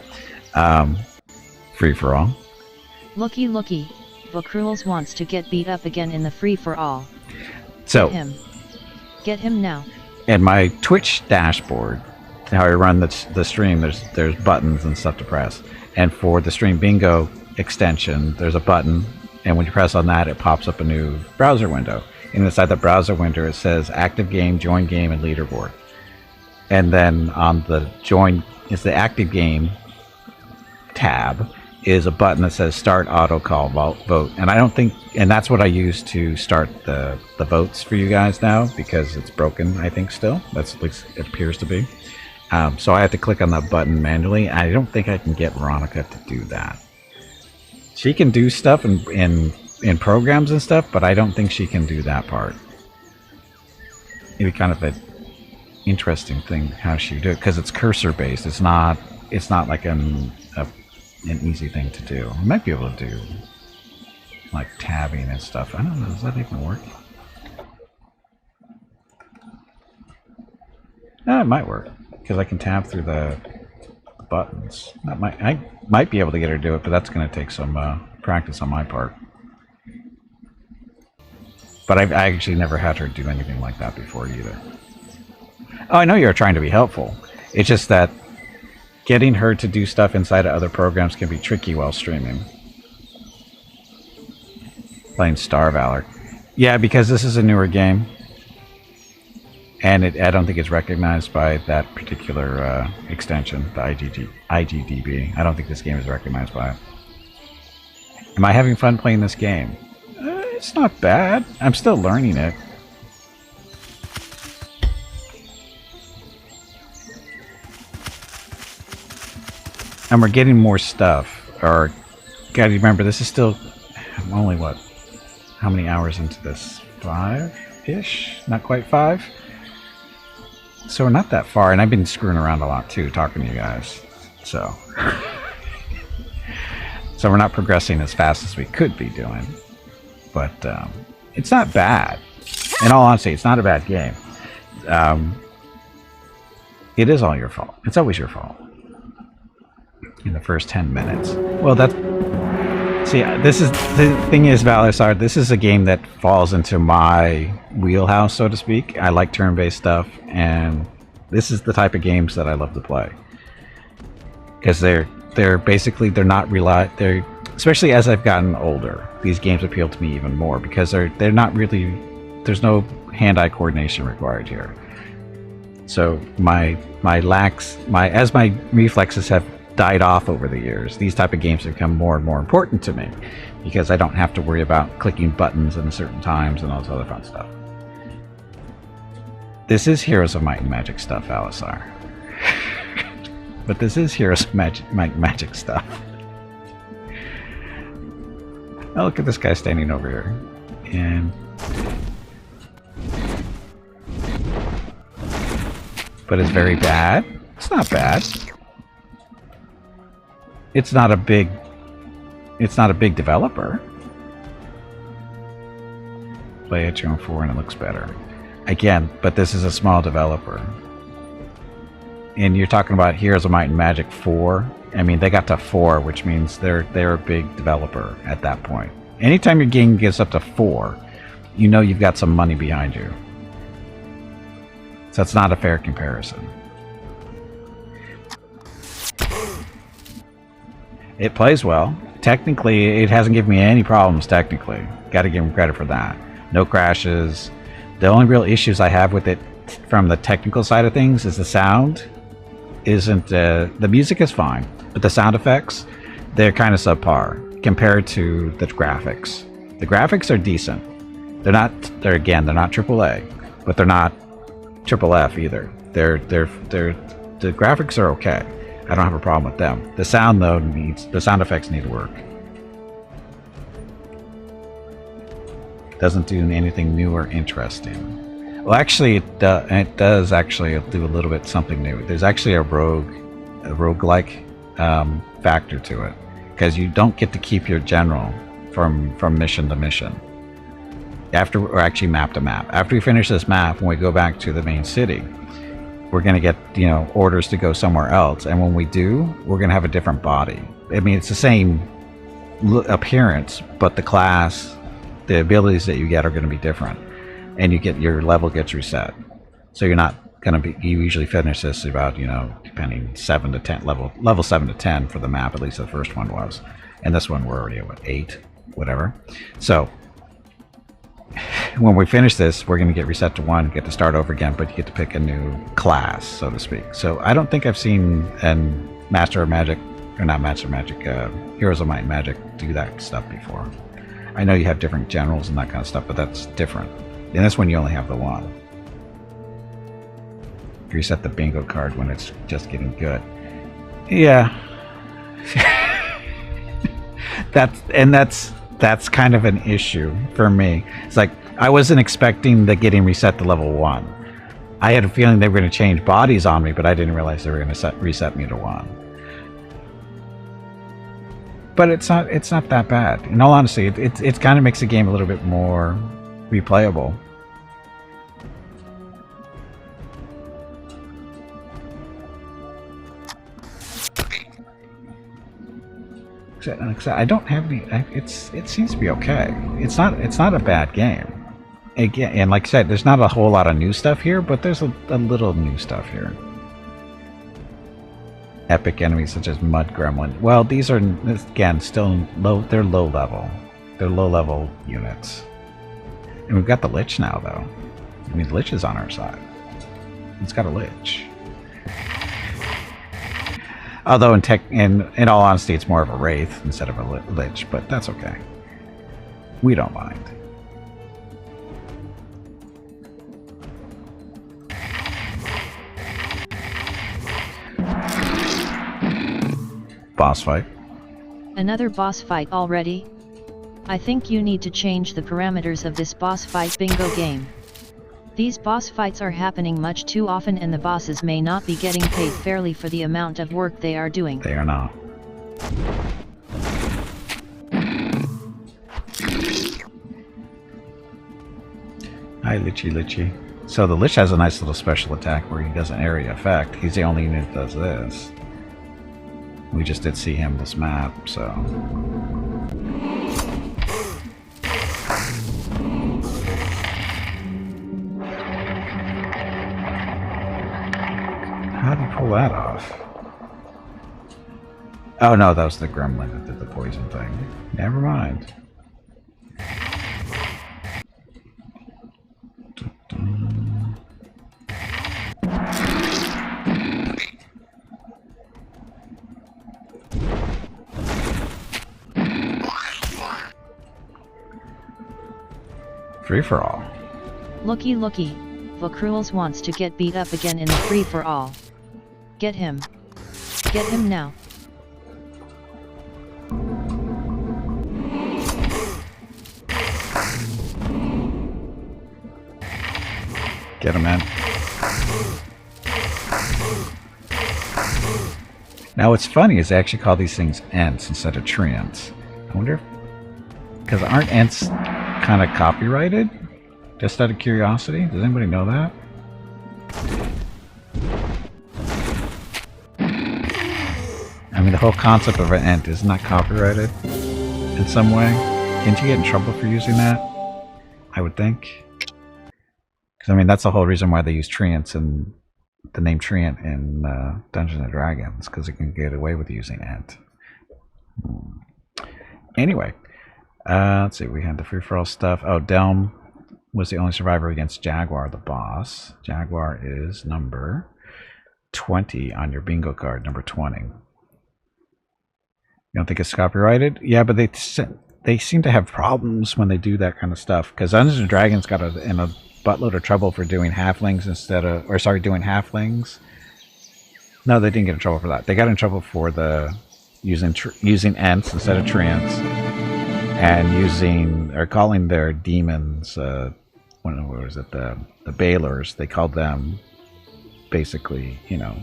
Free for all. Looky looky, Vokruels wants to get beat up again in the free for all. So, Get him now. in my Twitch dashboard, how I run the stream, there's buttons and stuff to press. And for the Stream Bingo extension, there's a button, and when you press on that, it pops up a new browser window. And inside the browser window, it says Active Game, Join Game, and Leaderboard. And then on the Join, it's the Active Game tab, is a button that says Start Auto Call Vote. And I don't think, and that's what I use to start the votes for you guys now, because it's broken, I think, still. That's at least it appears to be. So I have to click on that button manually. I don't think I can get Veronica to do that. She can do stuff in programs and stuff, but I don't think she can do that part. It'd be kind of an interesting thing how she do it, because it's cursor based. It's not like an easy thing to do. I might be able to do like tabbing and stuff. I don't know. Does that even work? It might work, because I can tab through the buttons. I might be able to get her to do it, but that's going to take some practice on my part. But I actually never had her do anything like that before either. Oh, I know you're trying to be helpful. It's just that getting her to do stuff inside of other programs can be tricky while streaming. Playing Star Valor. Yeah, because this is a newer game. And I don't think it's recognized by that particular extension, the IGDB. I don't think this game is recognized by it. Am I having fun playing this game? It's not bad. I'm still learning it. And we're getting more stuff. Or, gotta remember, this is still... I'm only, what? How many hours into this? 5-ish? Not quite 5? So we're not that far, and I've been screwing around a lot too, talking to you guys. So, so we're not progressing as fast as we could be doing, but it's not bad. In all honesty, it's not a bad game. It is all your fault. It's always your fault. In the first 10 minutes. Well, that's... See, this is... The thing is, Valisar, this is a game that falls into my wheelhouse, so to speak. I like turn-based stuff, and this is the type of games that I love to play. Because they're basically... They're not they're... Especially as I've gotten older, these games appeal to me even more, because they're not really... There's no hand-eye coordination required here. So as my reflexes have died off over the years, these type of games have become more and more important to me, because I don't have to worry about clicking buttons in certain times and all this other fun stuff. This is Heroes of Might and Magic stuff, Alisar. But this is Heroes of Might and Magic stuff. Oh, look at this guy standing over here. And... But it's very bad? It's not bad. It's not a big developer. Play at your own 4 and it looks better. Again, but this is a small developer. And you're talking about Heroes of Might and Magic 4. I mean, they got to 4, which means they're a big developer at that point. Anytime your game gets up to 4, you know you've got some money behind you. So it's not a fair comparison. It plays well. Technically, it hasn't given me any problems, technically. Gotta give them credit for that. No crashes. The only real issues I have with it from the technical side of things is the sound isn't... the music is fine, but the sound effects, they're kind of subpar compared to the graphics. The graphics are decent. They're not AAA, but they're not Triple F either. The graphics are okay. I don't have a problem with them. The sound though the sound effects need work. Doesn't do anything new or interesting. Well, actually, it does actually do a little bit something new. There's actually a roguelike factor to it, because you don't get to keep your general from mission to mission. after, or actually mapped a map. After we finish this map, when we go back to the main city, we're going to get, you know, orders to go somewhere else. And when we do, we're going to have a different body. I mean, it's the same appearance, but the class, the abilities that you get are going to be different. And you get, your level gets reset. So you're not going to be, you usually finish this about, you know, depending 7 to 10, level 7 to 10 for the map, at least the first one was. And this one we're already at, what, 8? Whatever. So when we finish this, we're going to get reset to 1, get to start over again, but you get to pick a new class, so to speak. So I don't think I've seen an Master of Magic, or not Master of Magic, Heroes of Might and Magic do that stuff before. I know you have different generals and that kind of stuff, but that's different. In this one, you only have the one. You reset the bingo card when it's just getting good. Yeah. That's kind of an issue for me. It's like, I wasn't expecting the getting reset to level 1. I had a feeling they were going to change bodies on me, but I didn't realize they were going to reset me to 1. But it's not that bad. In all honesty, it kind of makes the game a little bit more replayable. I don't have any. It seems to be okay. It's not a bad game. Again, and like I said, there's not a whole lot of new stuff here, but there's a little new stuff here. Epic enemies such as Mud Gremlin. Well, these are, again, still low. They're low level. They're low level units. And we've got the Lich now, though. I mean, the Lich is on our side. It's got a Lich. Although in all honesty, it's more of a Wraith instead of a Lich, but that's okay. We don't mind. Boss fight. Another boss fight already? I think you need to change the parameters of this boss fight bingo game. These boss fights are happening much too often and the bosses may not be getting paid fairly for the amount of work they are doing. They are not. Hi, Lichy Lichy. So the Lich has a nice little special attack where he does an area effect. He's the only unit that does this. We just did see him this map, so... How did he pull that off? Oh no, that was the gremlin that did the poison thing. Never mind. Free-for-all. Looky looky, Vokruels wants to get beat up again in the free-for-all. Get him. Get him now. Get him in. Now what's funny is they actually call these things Ents instead of Treants. I wonder if... Because aren't Ents kind of copyrighted? Just out of curiosity? Does anybody know that? I mean, the whole concept of an Ent is not copyrighted in some way. Can't you get in trouble for using that? I would think. Because, I mean, that's the whole reason why they use Treants and the name Treant in Dungeons and Dragons, because it can get away with using Ent. Anyway, let's see, we had the free-for-all stuff. Oh, Delm was the only survivor against Jaguar, the boss. Jaguar is number 20 on your bingo card, number 20. You don't think it's copyrighted? Yeah, but they seem to have problems when they do that kind of stuff, because Dungeons and Dragons got in a buttload of trouble for doing halflings instead of, or sorry, doing halflings. No, they didn't get in trouble for that. They got in trouble for the using Ents instead of Treants, and using, or calling their demons, what was it, the Balers, they called them basically, you know,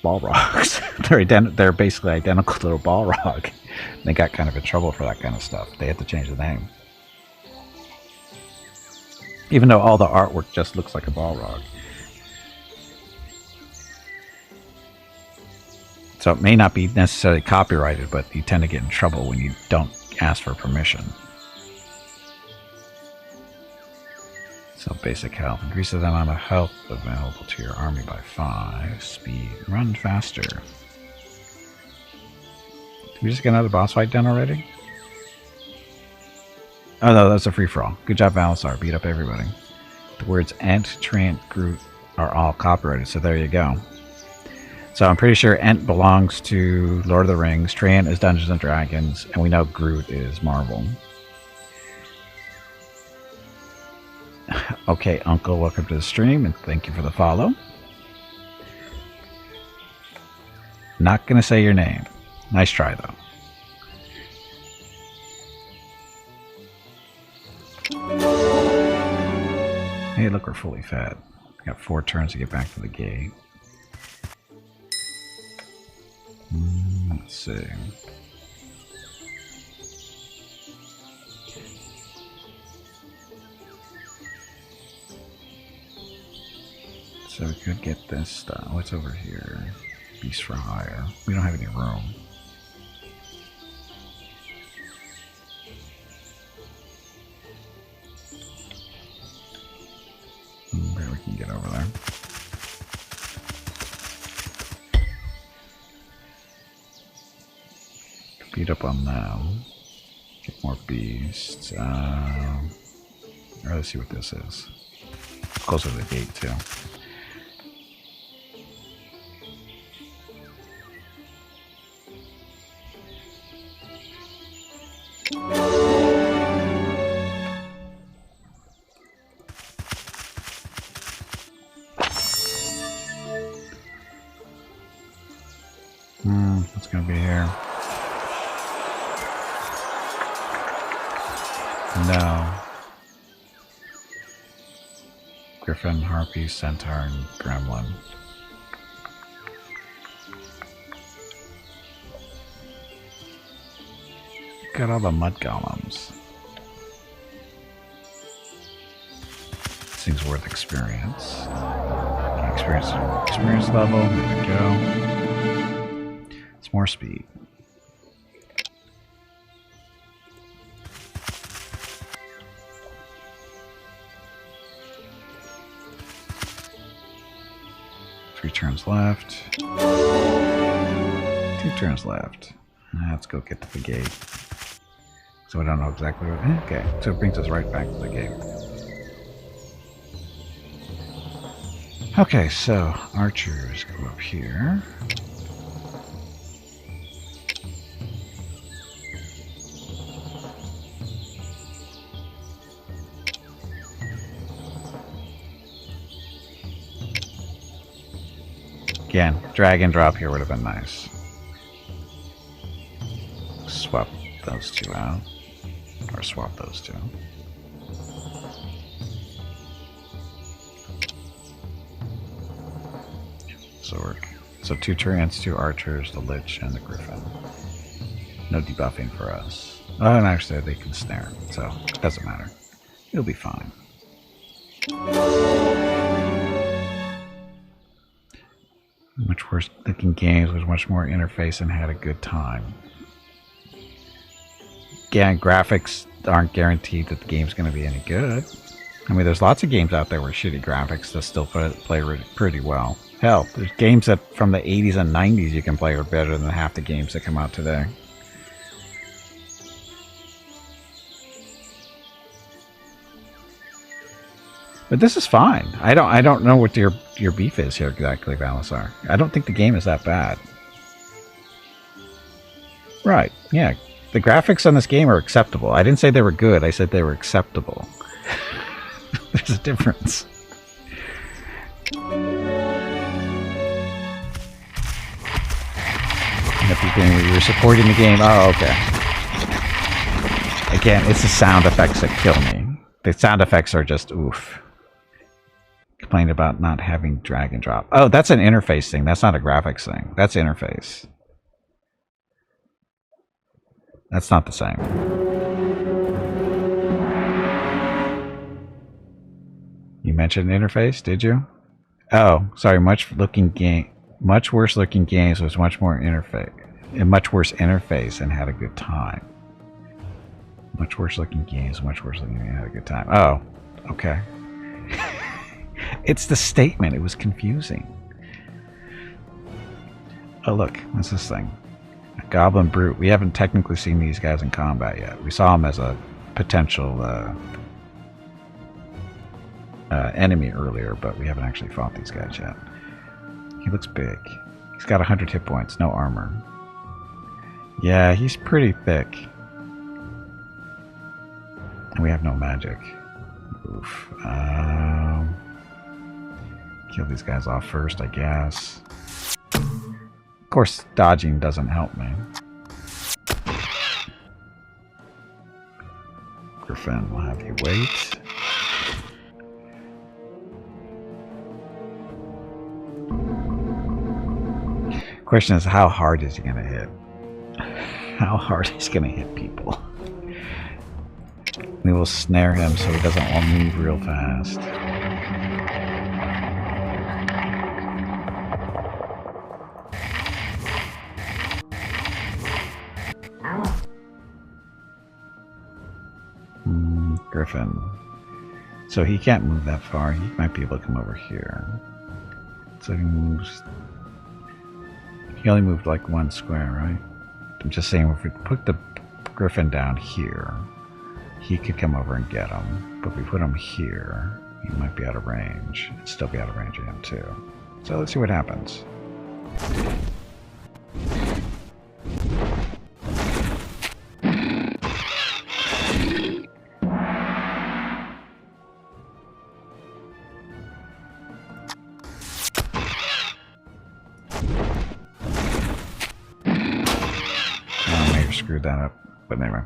Balrogs. They're basically identical to a Balrog. They got kind of in trouble for that kind of stuff. They had to change the name. Even though all the artwork just looks like a Balrog. So it may not be necessarily copyrighted, but you tend to get in trouble when you don't ask for permission. So basic health. Increases the amount of health available to your army by 5. Speed. Run faster. Did we just get another boss fight done already? Oh no, that's a free-for-all. Good job, Valisar. Beat up everybody. The words Ent, Trant, Groot are all copyrighted, so there you go. So I'm pretty sure Ent belongs to Lord of the Rings, Trant is Dungeons and Dragons, and we know Groot is Marvel. Okay, Uncle, welcome to the stream, and thank you for the follow. Not gonna say your name. Nice try, though. Hey, look, we're fully fed. Got 4 turns to get back to the gate. Let's see. So we could get this stuff. What's over here? Beast for hire. We don't have any room. Maybe we can get over there. Beat up on them. Get more beasts. Let's see what this is. It's closer to the gate too. What's gonna be here? No. Griffin, Harpy, Centaur, and Gremlin. Got all the mud golems. This thing's worth experience. Experience level. There we go. It's more speed. Three turns left. 2 turns left. Let's go get to the gate. So I don't know exactly what... Okay, so it brings us right back to the gate. Okay, so archers go up here. Again, drag and drop here would have been nice. Swap those two out. Or swap those two. So 2 Trants, 2 archers, the Lich, and the Griffin. No debuffing for us. Oh, and actually they can snare, so it doesn't matter. It'll be fine. Much worse looking games with much more interface and had a good time. Again, graphics aren't guaranteed that the game's going to be any good. I mean, there's lots of games out there with shitty graphics that still play pretty well. Hell, there's games that from the 80s and 90s you can play are better than half the games that come out today. But this is fine. I don't know what your beef is here exactly, Valisar. I don't think the game is that bad. Right, yeah. The graphics on this game are acceptable. I didn't say they were good, I said they were acceptable. There's a difference. You're supporting the game. Oh, okay. Again, it's the sound effects that kill me. The sound effects are just oof. Complained about not having drag and drop. Oh, that's an interface thing. That's not a graphics thing. That's interface. That's not the same. mention interface, did you? Oh, sorry. Much worse looking games was much more interface. A much worse interface and had a good time. Much worse looking games, much worse looking and had a good time. Oh, okay. It's the statement. It was confusing. Oh, look. What's this thing? A Goblin Brute. We haven't technically seen these guys in combat yet. We saw them as a potential enemy earlier, but we haven't actually fought these guys yet. He looks big. He's got 100 hit points, no armor. Yeah, he's pretty thick. And we have no magic. Oof. Kill these guys off first, I guess. Of course, dodging doesn't help me. Griffin, we'll have you wait. Question is, how hard is he going to hit? How hard is he going to hit people? We will snare him so he doesn't want to move real fast. Griffin. So he can't move that far. He might be able to come over here. So he moves. He only moved like one square, right? I'm just saying, if we put the Griffin down here, he could come over and get him. But if we put him here, he might be out of range. It'd still be out of range of him too. So let's see what happens. Screwed that up, but anyway.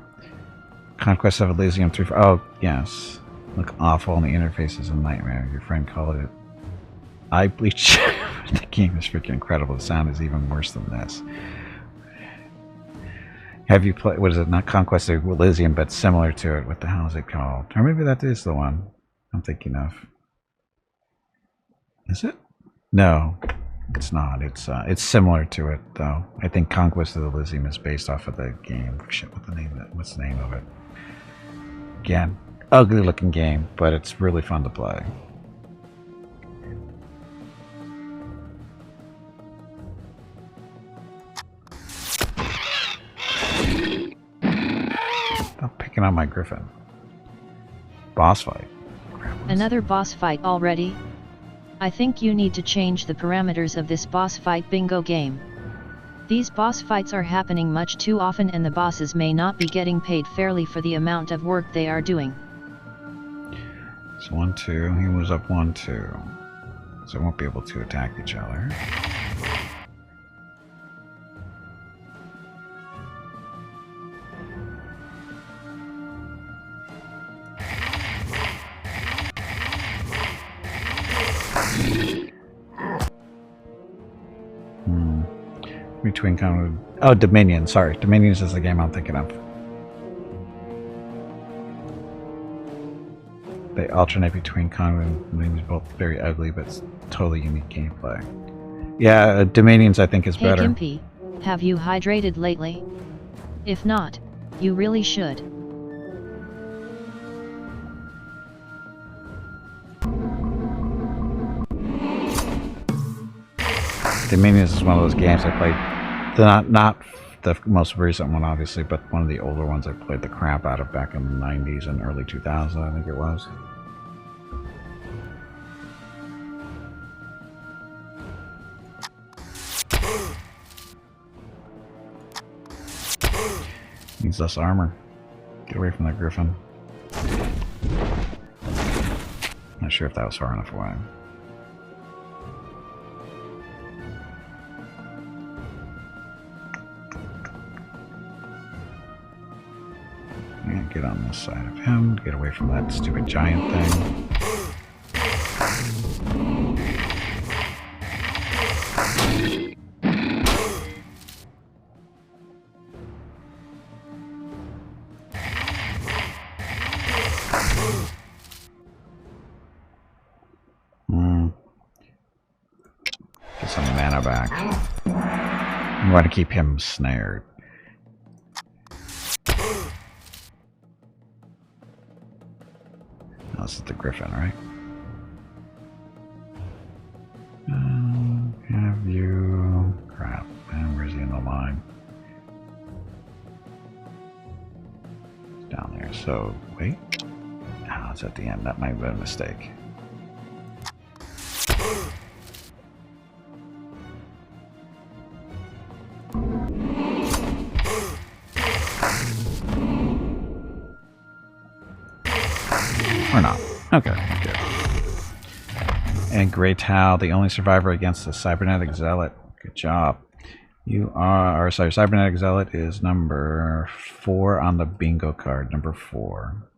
Conquest of Elysium 3. Oh, yes. Look awful, and the interface is a nightmare. Your friend called it. Eye bleach. The game is freaking incredible. The sound is even worse than this. Have you played? What is it? Not Conquest of Elysium, but similar to it. What the hell is it called? Or maybe that is the one I'm thinking of. Is it? No. It's not. It's similar to it though. I think Conquest of Elysium is based off of the game. Shit, what's the name of it? Again, ugly looking game, but it's really fun to play. Stop picking on my Griffin. Boss fight. Another boss fight already? I think you need to change the parameters of this boss fight bingo game. These boss fights are happening much too often and the bosses may not be getting paid fairly for the amount of work they are doing. So 1-2, he moves up 1-2. So we won't be able to attack each other. Between Dominion. Sorry, Dominions is the game I'm thinking of. They alternate between Congo and Dominions, both very ugly, but totally unique gameplay. Yeah, Dominions I think is better. Hey Gimpy, have you hydrated lately? If not, you really should. Dominions is one of those games I played. Not the most recent one, obviously, but one of the older ones I played the crap out of back in the 90s and early 2000s, I think it was. Needs less armor. Get away from that Griffin. Not sure if that was far enough away. Get on this side of him, get away from that stupid giant thing. mana back. You want to keep him snared. Oh, this is the Griffin, right? Have you... Crap. Man, where's he in the line? It's down there. So, wait. Oh, it's at the end. That might have been a mistake. Or not. Okay, good. And Grey Tau, the only survivor against the Cybernetic Zealot. Good job. You are, or sorry, Cybernetic Zealot is number 4 on the bingo card. Number 4.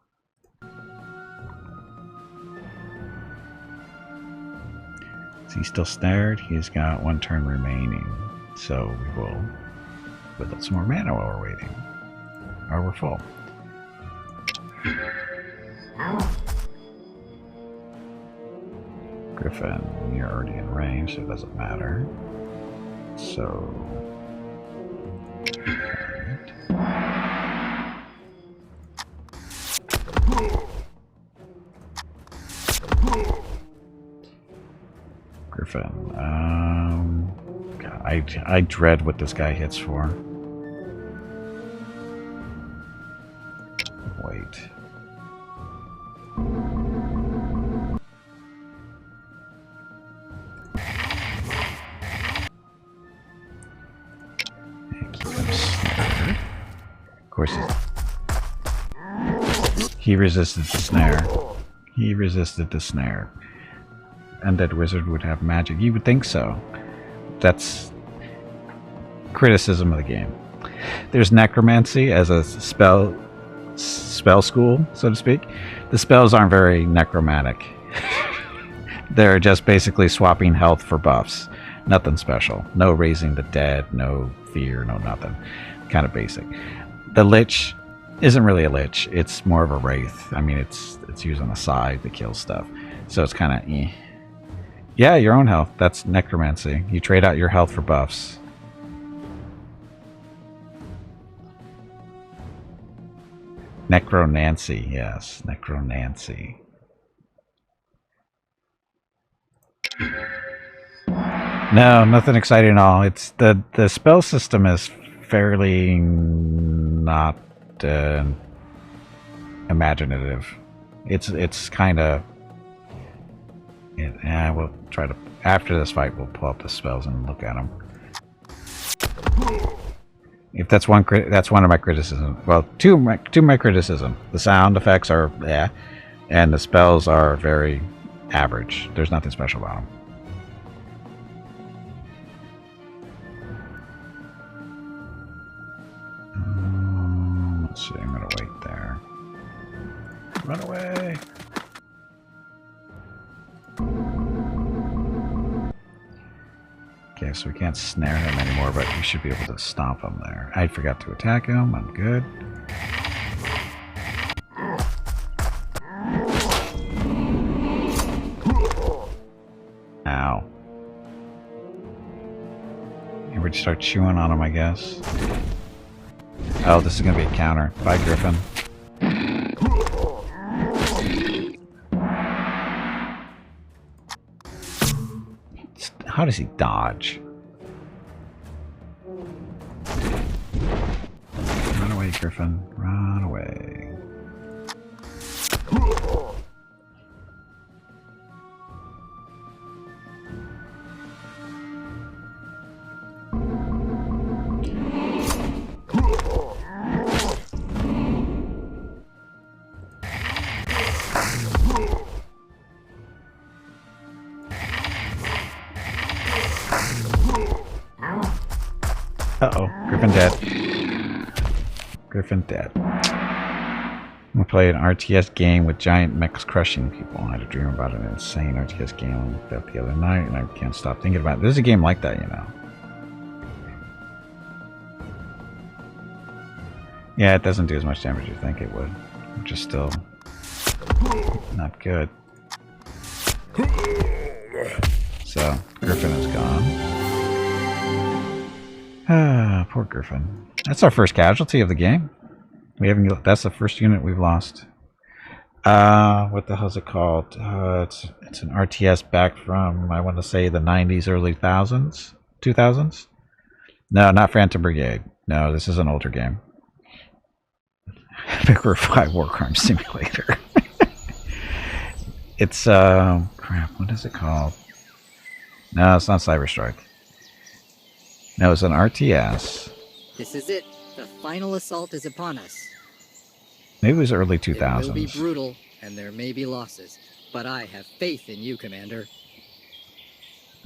Is he still snared? He's got 1 turn remaining. So we will put some more mana while we're waiting. Or we're full. Griffin, you're already in range, so it doesn't matter. So... Griffin, God, I dread what this guy hits for. Wait. Of course, he resisted the snare. He resisted the snare. Undead Wizard would have magic. You would think so. That's criticism of the game. There's necromancy as a spell school, so to speak. The spells aren't very necromantic. They're just basically swapping health for buffs. Nothing special. No raising the dead, no fear, no nothing. Kind of basic. The Lich isn't really a Lich. It's more of a Wraith. I mean, it's used on the side to kill stuff. So it's kind of eh. Yeah, your own health. That's necromancy. You trade out your health for buffs. Necronancy, yes. Necronancy. No, nothing exciting at all. It's the spell system is fairly not imaginative. It's kind of... Yeah, we'll try to... After this fight, we'll pull up the spells and look at them. If that's one of my criticisms. Well, two of my criticism. The sound effects are and the spells are very average. There's nothing special about them. Let's see. I'm gonna wait there. Run away. Okay, so we can't snare him anymore, but we should be able to stomp him there. I forgot to attack him. I'm good. Ow. And we'd start chewing on him, I guess. Oh, this is going to be a counter. Bye, Griffin. How does he dodge? Run away, Griffin. Run away. Uh-oh, Griffin dead. Griffin dead. We played an RTS game with giant mechs crushing people. I had a dream about an insane RTS game I looked at the other night, and I can't stop thinking about it. There's a game like that, you know. Yeah, it doesn't do as much damage as you think it would, which is still not good. So, Griffin is gone. Ah, poor Griffin. That's our first casualty of the game. We haven't. That's the first unit we've lost. What the hell's it called? It's an RTS back from, I want to say, the 90s, early 2000s. No, not Phantom Brigade. No, this is an older game. Figure 5 War Crime Simulator. It's crap. What is it called? No, it's not Cyberstrike. No, it's an RTS. This is it. The final assault is upon us. Maybe it was early 2000s. It will be brutal, and there may be losses, but I have faith in you, Commander.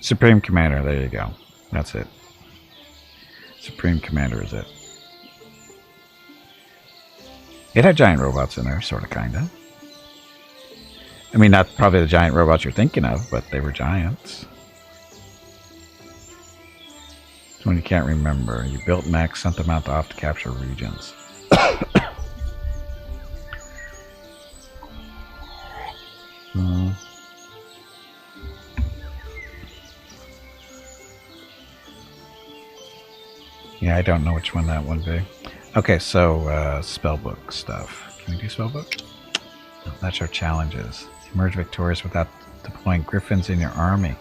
Supreme Commander, there you go. That's it. Supreme Commander is it. It had giant robots in there, sorta, kinda. I mean, not probably the giant robots you're thinking of, but they were giants. It's when you can't remember. You built mechs, sent them out off to capture regions. Yeah, I don't know which one that would be. Okay, so spellbook stuff. Can we do spellbook? No, that's our challenges. Emerge victorious without deploying griffins in your army.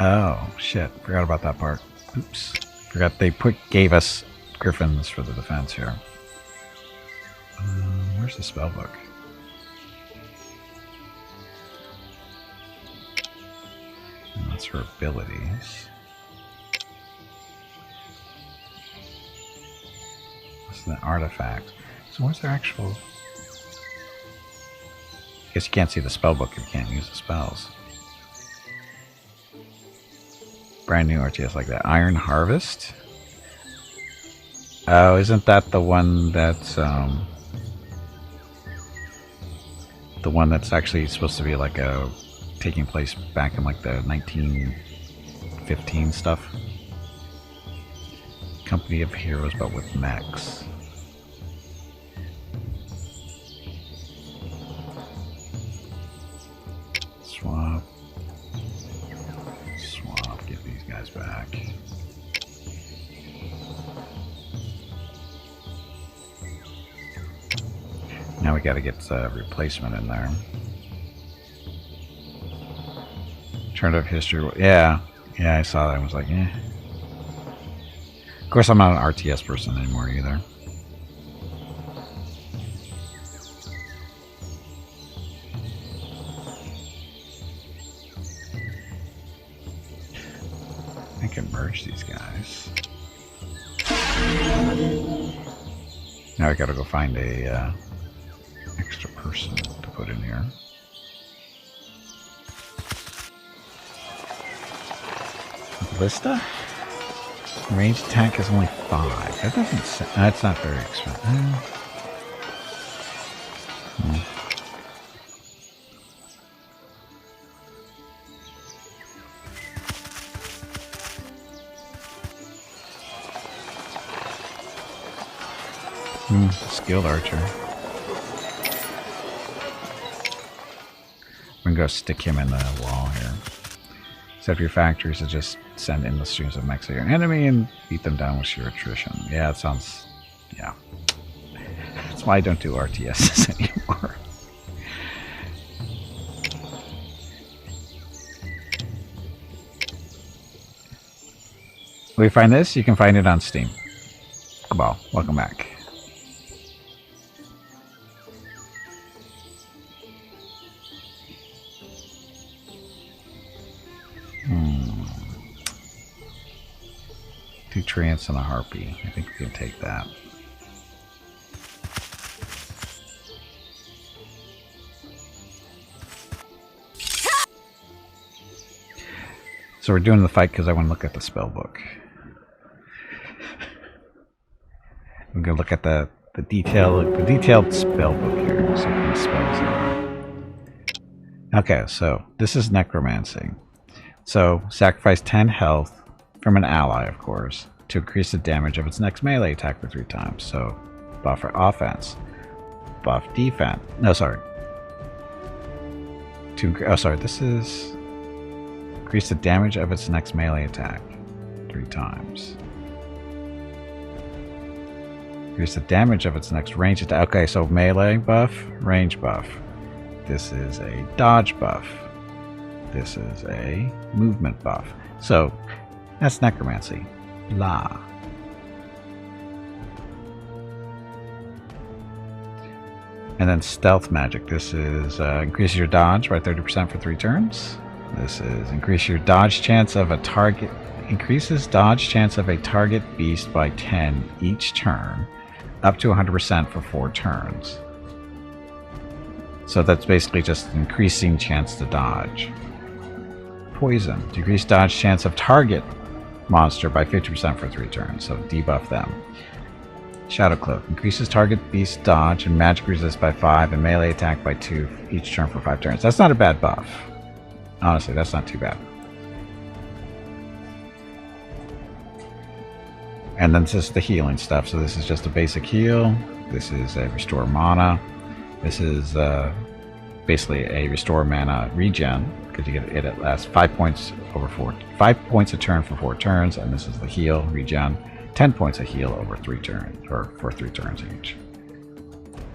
Oh shit! Forgot about that part. Oops. Forgot they gave us griffins for the defense here. Where's the spellbook? And that's her abilities. This is an artifact. So where's their actual... I guess you can't see the spellbook if you can't use the spells. Brand new RTS like that. Iron Harvest? Oh, isn't that the one that's the one that's actually supposed to be like a taking place back in like the 1915 stuff? Company of Heroes, but with mechs. Swap. Swap. Get these guys back. Now we gotta get a replacement in there. Turned up history. Yeah. Yeah, I saw that. I was like, eh. Of course, I'm not an RTS person anymore either. I can merge these guys. Now I gotta go find a extra person to put in here. Ballista? Range attack is only 5. That doesn't say, that's not very expensive. Skilled archer. I'm gonna go stick him in the wall here. Set up your factories to just send endless streams of mechs at your enemy and beat them down with sheer attrition. Yeah, it sounds... yeah. That's why I don't do RTSs anymore. Will you find this? You can find it on Steam. Cabal, welcome back. Two Trance and a Harpy. I think we can take that. So we're doing the fight because I want to look at the spell book. I'm gonna look at the detailed spell book here. See what these spells are. Okay, so this is necromancy. So sacrifice 10 health from an ally, of course, to increase the damage of its next melee attack for 3 times. So buff for offense, buff defense. No, sorry. This is increase the damage of its next melee attack 3 times. Increase the damage of its next range attack. Okay, so melee buff, range buff. This is a dodge buff. This is a movement buff. So that's necromancy. La. And then stealth magic. This is increases your dodge by 30% for 3 turns. This is increase your dodge chance of a target. Increases dodge chance of a target beast by 10 each turn, up to 100% for 4 turns. So that's basically just increasing chance to dodge. Poison. Decrease dodge chance of target monster by 50% for 3 turns, so debuff them. Shadow Cloak. Increases target beast dodge and magic resist by 5 and melee attack by 2 each turn for 5 turns. That's not a bad buff. Honestly, that's not too bad. And then this is the healing stuff. So this is just a basic heal. This is a restore mana. This is basically a restore mana regen, because you get it at last 5 points over 5 points a turn for 4 turns, and this is the heal regen, 10 points a heal over 3 turns, or for 3 turns each.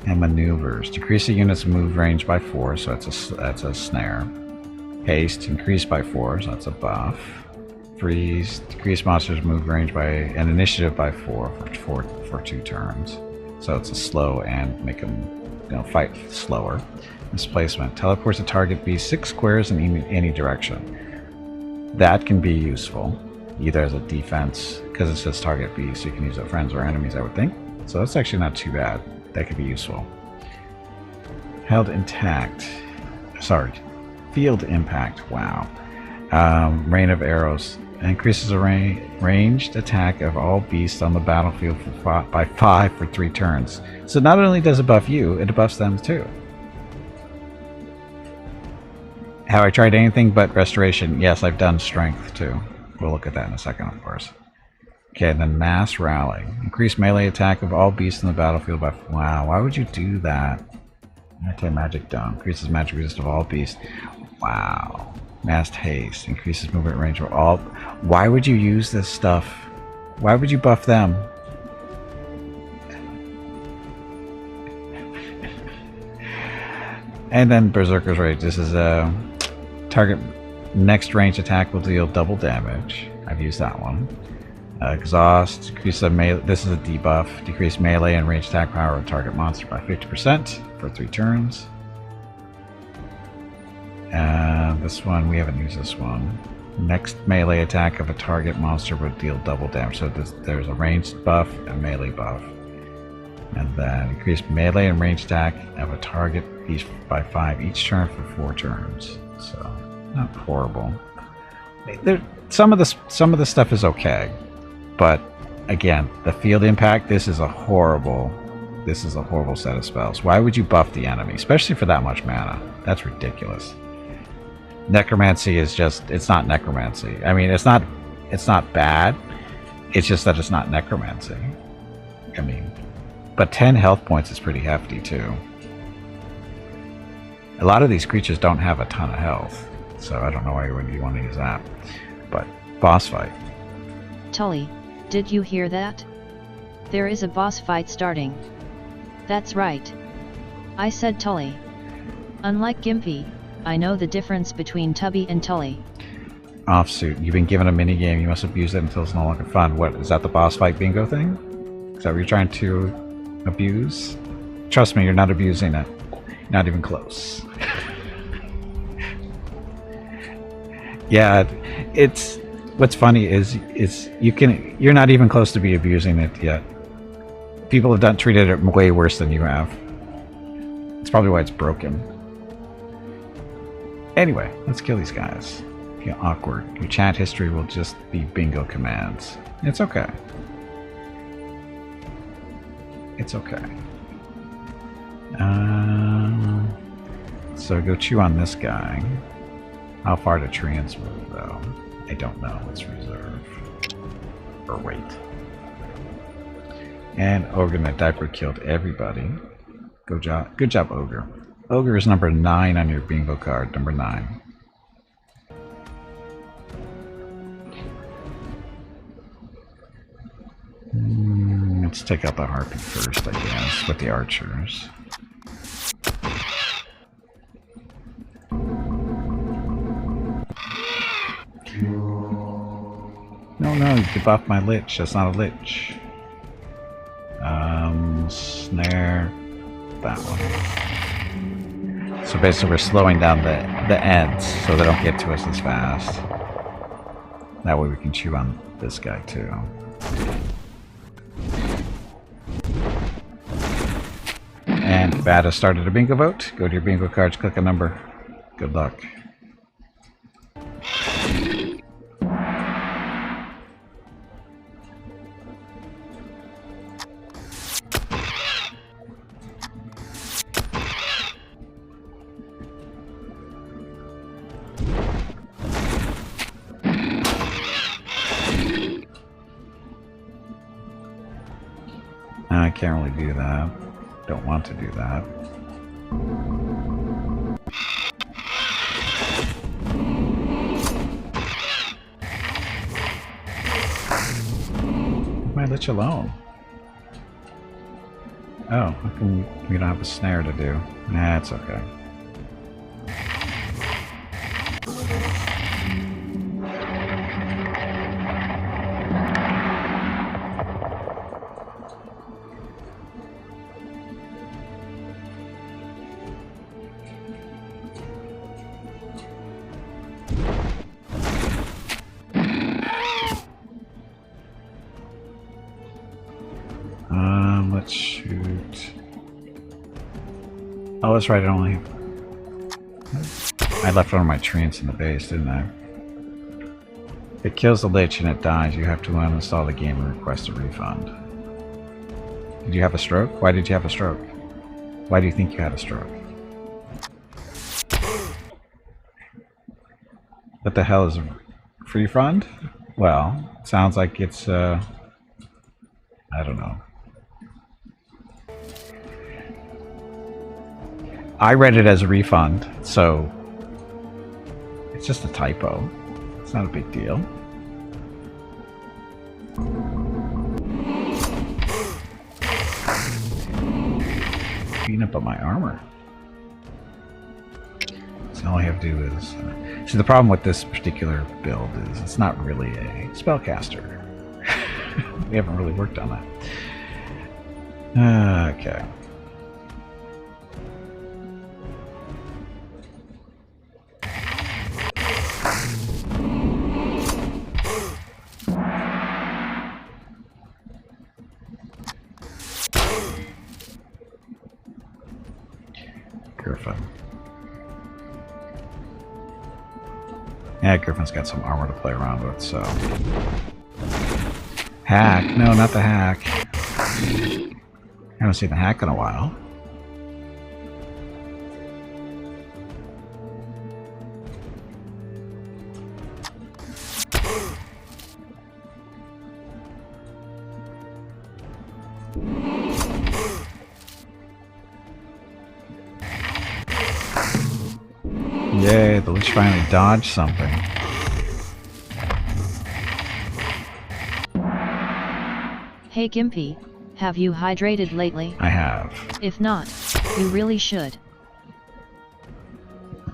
And maneuvers. Decrease a unit's move range by 4, so that's a snare. Haste, increased by 4, so that's a buff. Freeze, decrease monsters' move range by an initiative by 4 for 2 turns. So it's a slow and make them fight slower. Displacement, teleports a target beast 6 squares in any direction. That can be useful, either as a defense, because it says target beast, so you can use it for friends or enemies, I would think. So that's actually not too bad. That could be useful. Held intact. Sorry. Field impact. Wow. Rain of arrows. Increases the ranged attack of all beasts on the battlefield by 5 for 3 turns. So not only does it buff you, it buffs them too. Have I tried anything but restoration? Yes, I've done strength too. We'll look at that in a second, of course. Okay, and then mass rally. Increase melee attack of all beasts in the battlefield by... Wow, why would you do that? Anti-magic dome. Increases magic resist of all beasts. Wow. Massed haste. Increases movement range of all... Why would you use this stuff? Why would you buff them? And then Berserker's Rage. This is a target next range attack will deal double damage. I've used that one. Exhaust. Decrease the melee. This is a debuff. Decrease melee and range attack power of target monster by 50% for 3 turns. This one, we haven't used this one. Next melee attack of a target monster would deal double damage. So there's a ranged buff and melee buff. And then increase melee and ranged attack of a target beast by 5 each turn for 4 turns. So not horrible. Some of the stuff is okay, but again, the field impact. This is a horrible set of spells. Why would you buff the enemy, especially for that much mana? That's ridiculous. Necromancy is just, it's not necromancy. I mean, it's not bad. It's just that it's not necromancy. I mean, but 10 health points is pretty hefty too. A lot of these creatures don't have a ton of health, so I don't know why you would want to use that. But boss fight. Tully, did you hear that? There is a boss fight starting. That's right. I said Tully. Unlike Gimpy, I know the difference between Tubby and Tully. Offsuit. You've been given a minigame. You must abuse it until it's no longer fun. What, is that the boss fight bingo thing? Is that what you're trying to abuse? Trust me, you're not abusing it. Not even close. Yeah, it's... What's funny is you're not even close to be abusing it yet. People have treated it way worse than you have. It's probably why it's broken. Anyway, let's kill these guys. Feel awkward. Your chat history will just be bingo commands. It's okay. It's okay. So go chew on this guy. How far to transmove though? I don't know. Let's reserve. Or wait. And Ogre and Diaper killed everybody. Good job, Ogre. Ogre is number 9 on your bingo card. Number 9. Let's take out the harpy first, I guess, with the archers. No, you debuff my lich. That's not a lich. Snare. That one. So basically we're slowing down the ends so they don't get to us as fast. That way we can chew on this guy too. And Bad has started a bingo vote. Go to your bingo cards, click a number. Good luck. I can't really do that. Don't want to do that. Leave my lich alone. Oh, how come we don't have a snare to do? Nah, it's okay. Let's shoot. Oh, that's right. I left one of my treants in the base, didn't I? If it kills the lich and it dies, you have to uninstall the game and request a refund. Did you have a stroke? Why did you have a stroke? Why do you think you had a stroke? What the hell is a refund? Well, it sounds like it's, I don't know. I read it as a refund, so it's just a typo. It's not a big deal. Beating up on my armor. So all I have to do is... see, the problem with this particular build is it's not really a spellcaster. We haven't really worked on that. Okay. Griffin. Yeah, Griffin's got some armor to play around with, so... Hack? No, not the hack. I haven't seen the hack in a while. Yay, the lich finally dodged something. Hey Gimpy, have you hydrated lately? I have. If not, you really should.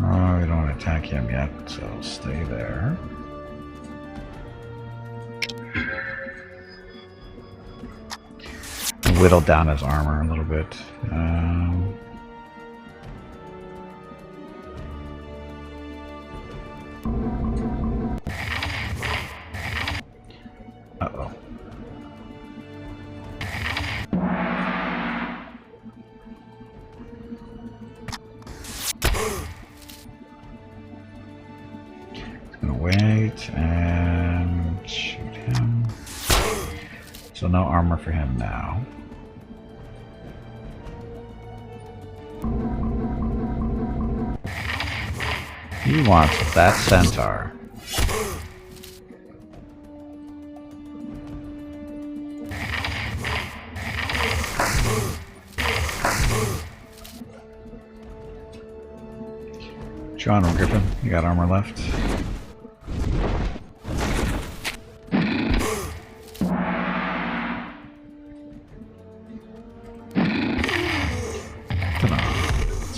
Oh, we don't want to attack him yet, so stay there. Whittle down his armor a little bit. Uh-oh. It's gonna wait and shoot him. So no armor for him now. He wants that centaur. John or Griffin, you got armor left?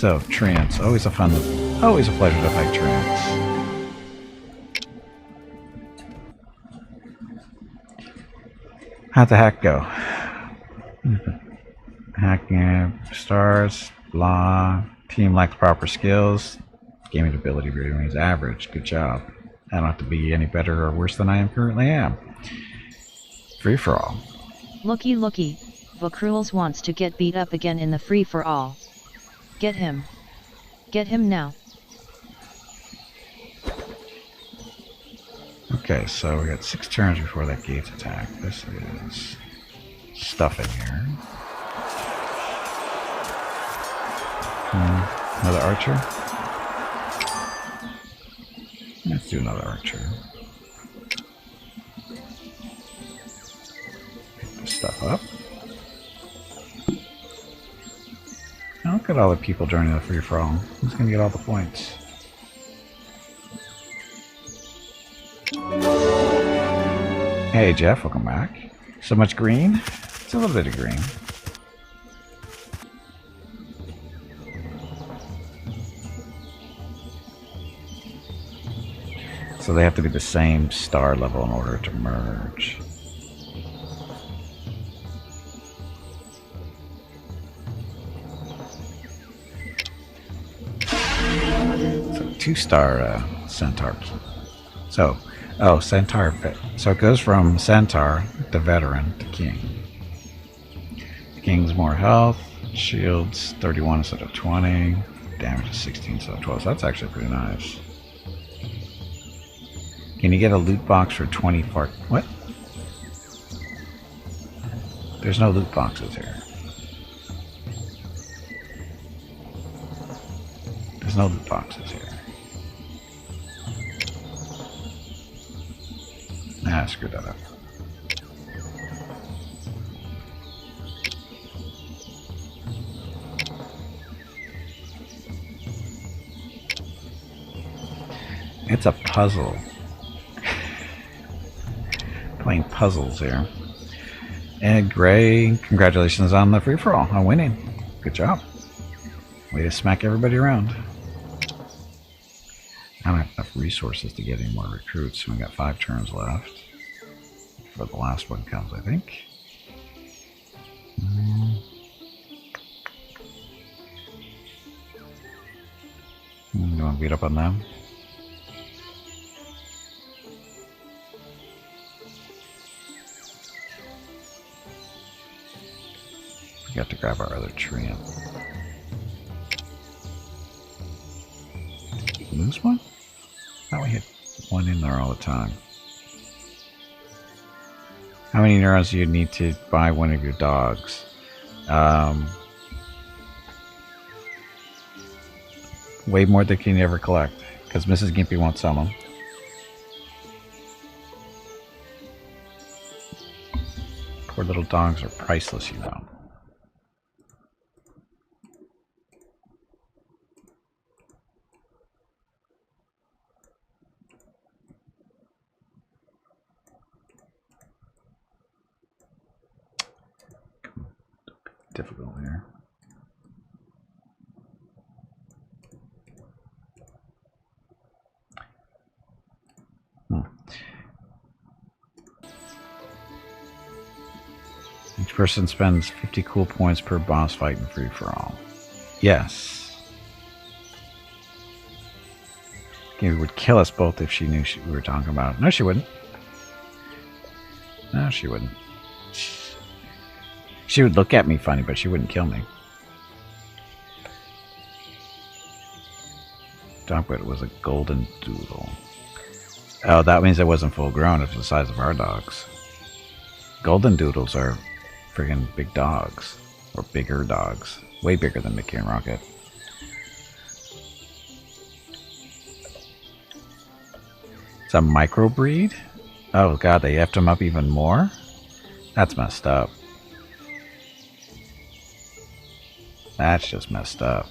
So, treants. Always a pleasure to fight treants. How'd the hack go? Hacking stars, blah. Team lacks proper skills. Gaming ability remains average. Good job. I don't have to be any better or worse than I currently am. Free for all. Looky looky, Vacruels wants to get beat up again in the free for all. Get him. Get him now. Okay, so we got 6 turns before that gates attack. This is stuff in here. Another archer. Let's do another archer. Pick this stuff up. Now look at all the people joining the free-for-all. Who's going to get all the points? Hey Jeff, welcome back. So much green? It's a little bit of green. So they have to be the same star level in order to merge. So 2-star centaurs. So, oh, centaur. So it goes from centaur to veteran to king. The king's more health, shields 31 instead of 20, damage is 16 instead of 12. So that's actually pretty nice. Can you get a loot box for 24? What? There's no loot boxes here. There's no loot boxes here. Ah, I screwed that up. It's a puzzle. Playing puzzles here. And Gray, congratulations on the free-for-all, on winning. Good job. Way to smack everybody around. I don't have enough resources to get any more recruits. We got 5 turns left. Before the last one comes, I think. You want to beat up on them? We have to grab our other treant. Did we lose one? Thought we had one in there all the time. How many neurons do you need to buy one of your dogs? Way more than you can ever collect, because Mrs. Gimpy won't sell them. Poor little dogs are priceless, you know. Difficult here. Each person spends 50 cool points per boss fight in free-for-all. Yes. It would kill us both if she knew we were talking about it. No, she wouldn't. No, she wouldn't. She would look at me funny, but she wouldn't kill me. Dogwood was a golden doodle. Oh, that means it wasn't full grown. It's the size of our dogs. Golden doodles are friggin' big dogs. Or bigger dogs. Way bigger than Mickey and Rocket. It's a microbreed? Oh god, they effed him up even more? That's messed up. That's just messed up.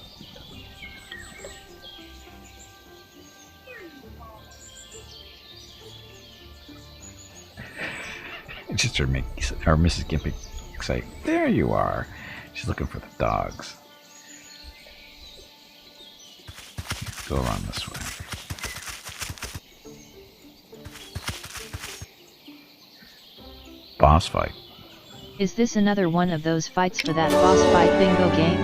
It's just her Mrs. Gimpy say, there you are. She's looking for the dogs. Go around this way. Boss fight. Is this another one of those fights for that boss fight bingo game?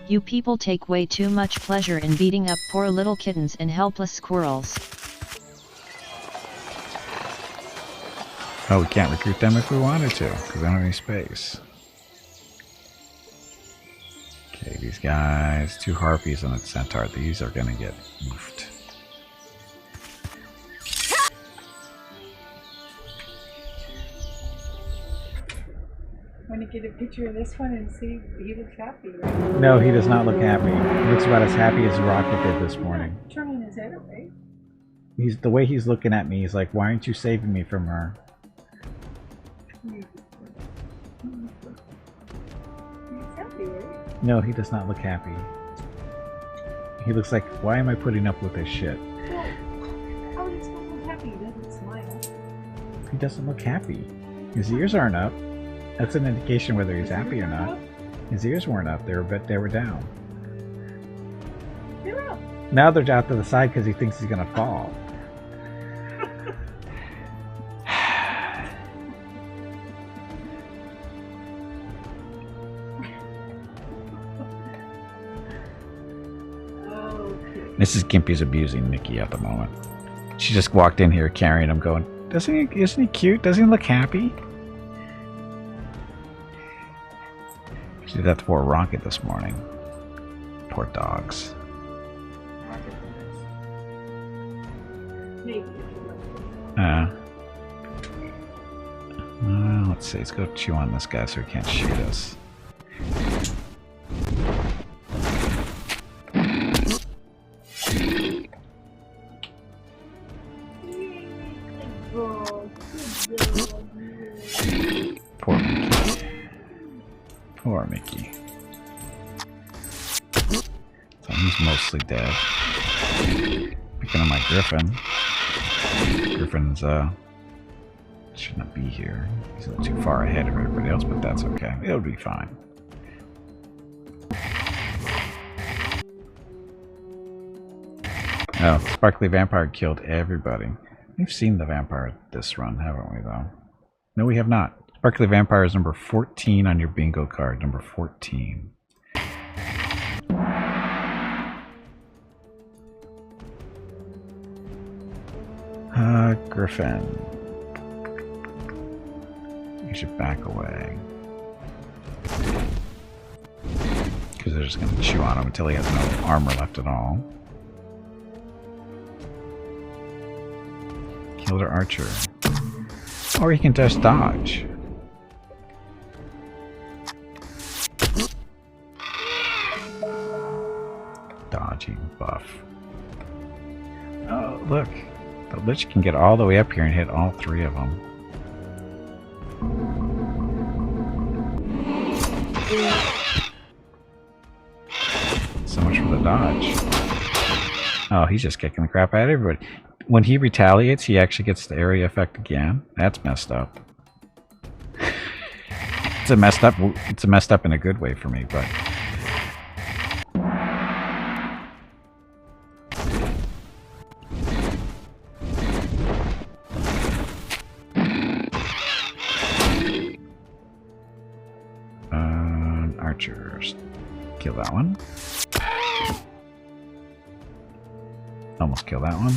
You people take way too much pleasure in beating up poor little kittens and helpless squirrels. Oh, we can't recruit them if we wanted to, because we don't have any space. Okay, these guys, 2 harpies and a centaur. These are gonna get oofed. Want to get a picture of this one and see he looks happy, right? No, he does not look happy. He looks about as happy as Rocket did this morning. Turning his head away. He's the way he's looking at me. He's like, "Why aren't you saving me from her?" He's happy, right? No, he does not look happy. He looks like, "Why am I putting up with this shit?" Well, how is he supposed to be happy? He doesn't smile. He doesn't look happy. His ears aren't up. That's an indication whether he's happy or not. His ears weren't up. They were down. They're up. Now they're out to the side because he thinks he's gonna fall. Mrs. Gimpy's abusing Mickey at the moment. She just walked in here carrying him, going, isn't he cute? Doesn't he look happy? She did that for Rocket this morning. Poor dogs. Let's see. Let's go chew on this guy so he can't shoot us. Poor Mickey. Poor Mickey. So he's mostly dead. Picking on my Griffin. Griffin's, shouldn't be here. He's a little too far ahead of everybody else, but that's okay. It'll be fine. Oh, Sparkly Vampire killed everybody. We've seen the vampire this run, haven't we, though? No, we have not. Sparkly Vampire is number 14 on your bingo card. Number 14. Griffin. You should back away. Because they're just going to chew on him until he has no armor left at all. Killer Archer. Or he can just dodge. Dodging buff. Oh, look. The Lich can get all the way up here and hit all 3 of them. So much for the dodge. Oh, he's just kicking the crap out of everybody. When he retaliates, he actually gets the area effect again. That's messed up. It's a messed up in a good way for me, but archers. Kill that one. Almost kill that one.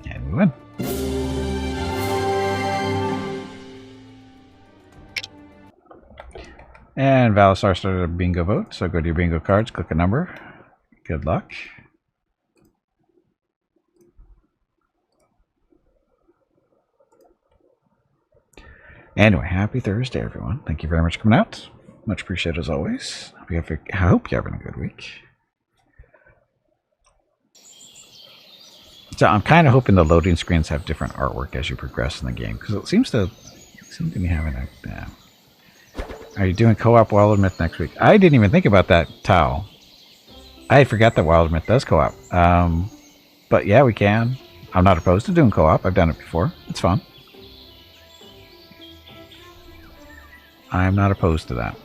And we win. And Valisar started a bingo vote, so go to your bingo cards, click a number. Good luck. Anyway, happy Thursday, everyone. Thank you very much for coming out. Much appreciated as always. I hope you're having a good week. So I'm kind of hoping the loading screens have different artwork as you progress in the game, because it seems to be having a... Yeah. Are you doing co-op Wild Myth next week? I didn't even think about that, Tao. I forgot that Wild Myth does co-op. But yeah, we can. I'm not opposed to doing co-op. I've done it before. It's fun. I'm not opposed to that.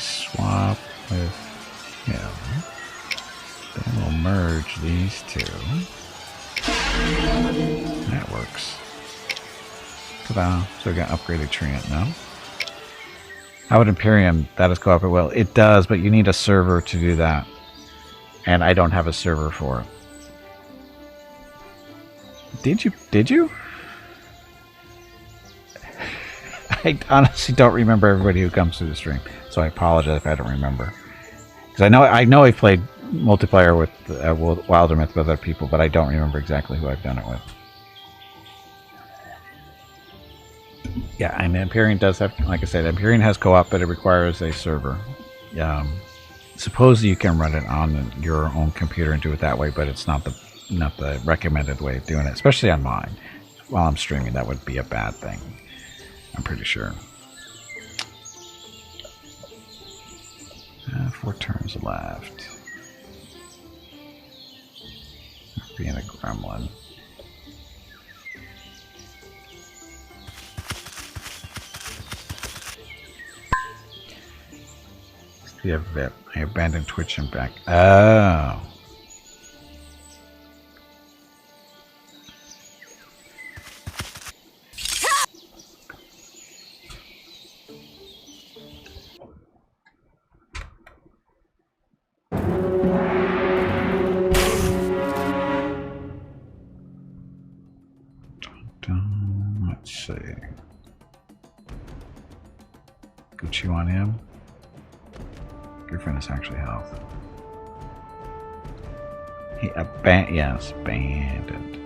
swap with him. Then we'll merge these two. That works. Ta-da. So we got upgraded Treant now. How would Imperium, that is co-op? Well, it does, but you need a server to do that. And I don't have a server for it. Did you? I honestly don't remember everybody who comes to the stream, so I apologize if I don't remember. Because I know I've played multiplayer with Wildermyth with other people, but I don't remember exactly who I've done it with. Yeah, I mean, Empyrean does have, like I said, Empyrean has co-op, but it requires a server. Suppose you can run it on your own computer and do it that way, but it's not the recommended way of doing it, especially on mine. While I'm streaming, that would be a bad thing. I'm pretty sure. 4 turns left. Being a gremlin. Yeah, Vip. I abandoned Twitch and back. Oh. Let's see. Gucci on him. Griffin is actually health. He yes, abandoned.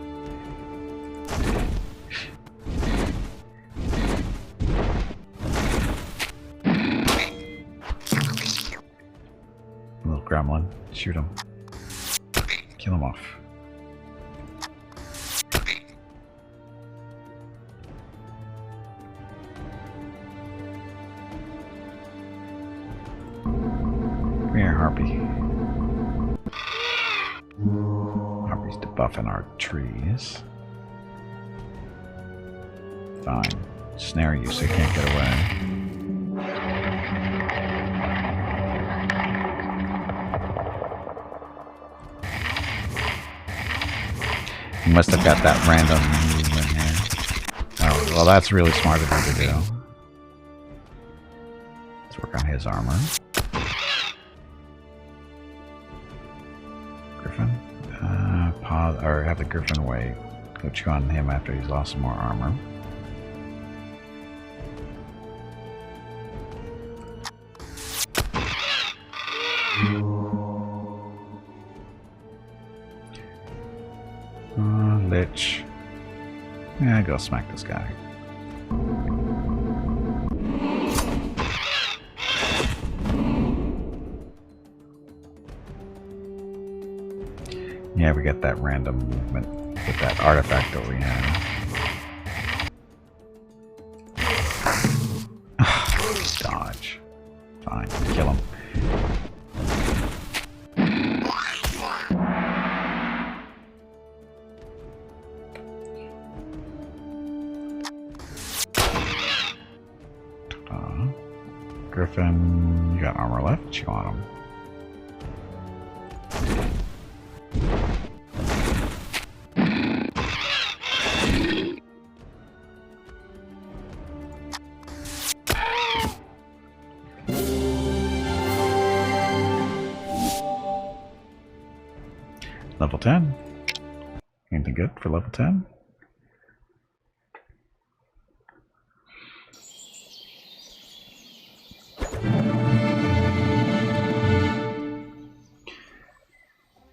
Little gremlin. Shoot him. Kill him off. Harpy. Harpy's debuffing our trees. Fine. Snare you so you can't get away. You must have got that random movement here. Oh, well that's really smart of him to do. Let's work on his armor. Or have the Griffin wait. Go chew on him after he's lost some more armor. Lich. Yeah, go smack this guy. Yeah, we got that random movement with that artifact that we have. Dodge. Fine, kill him. Griffin, you got armor left? Chew on him. Level 10. Anything good for level 10?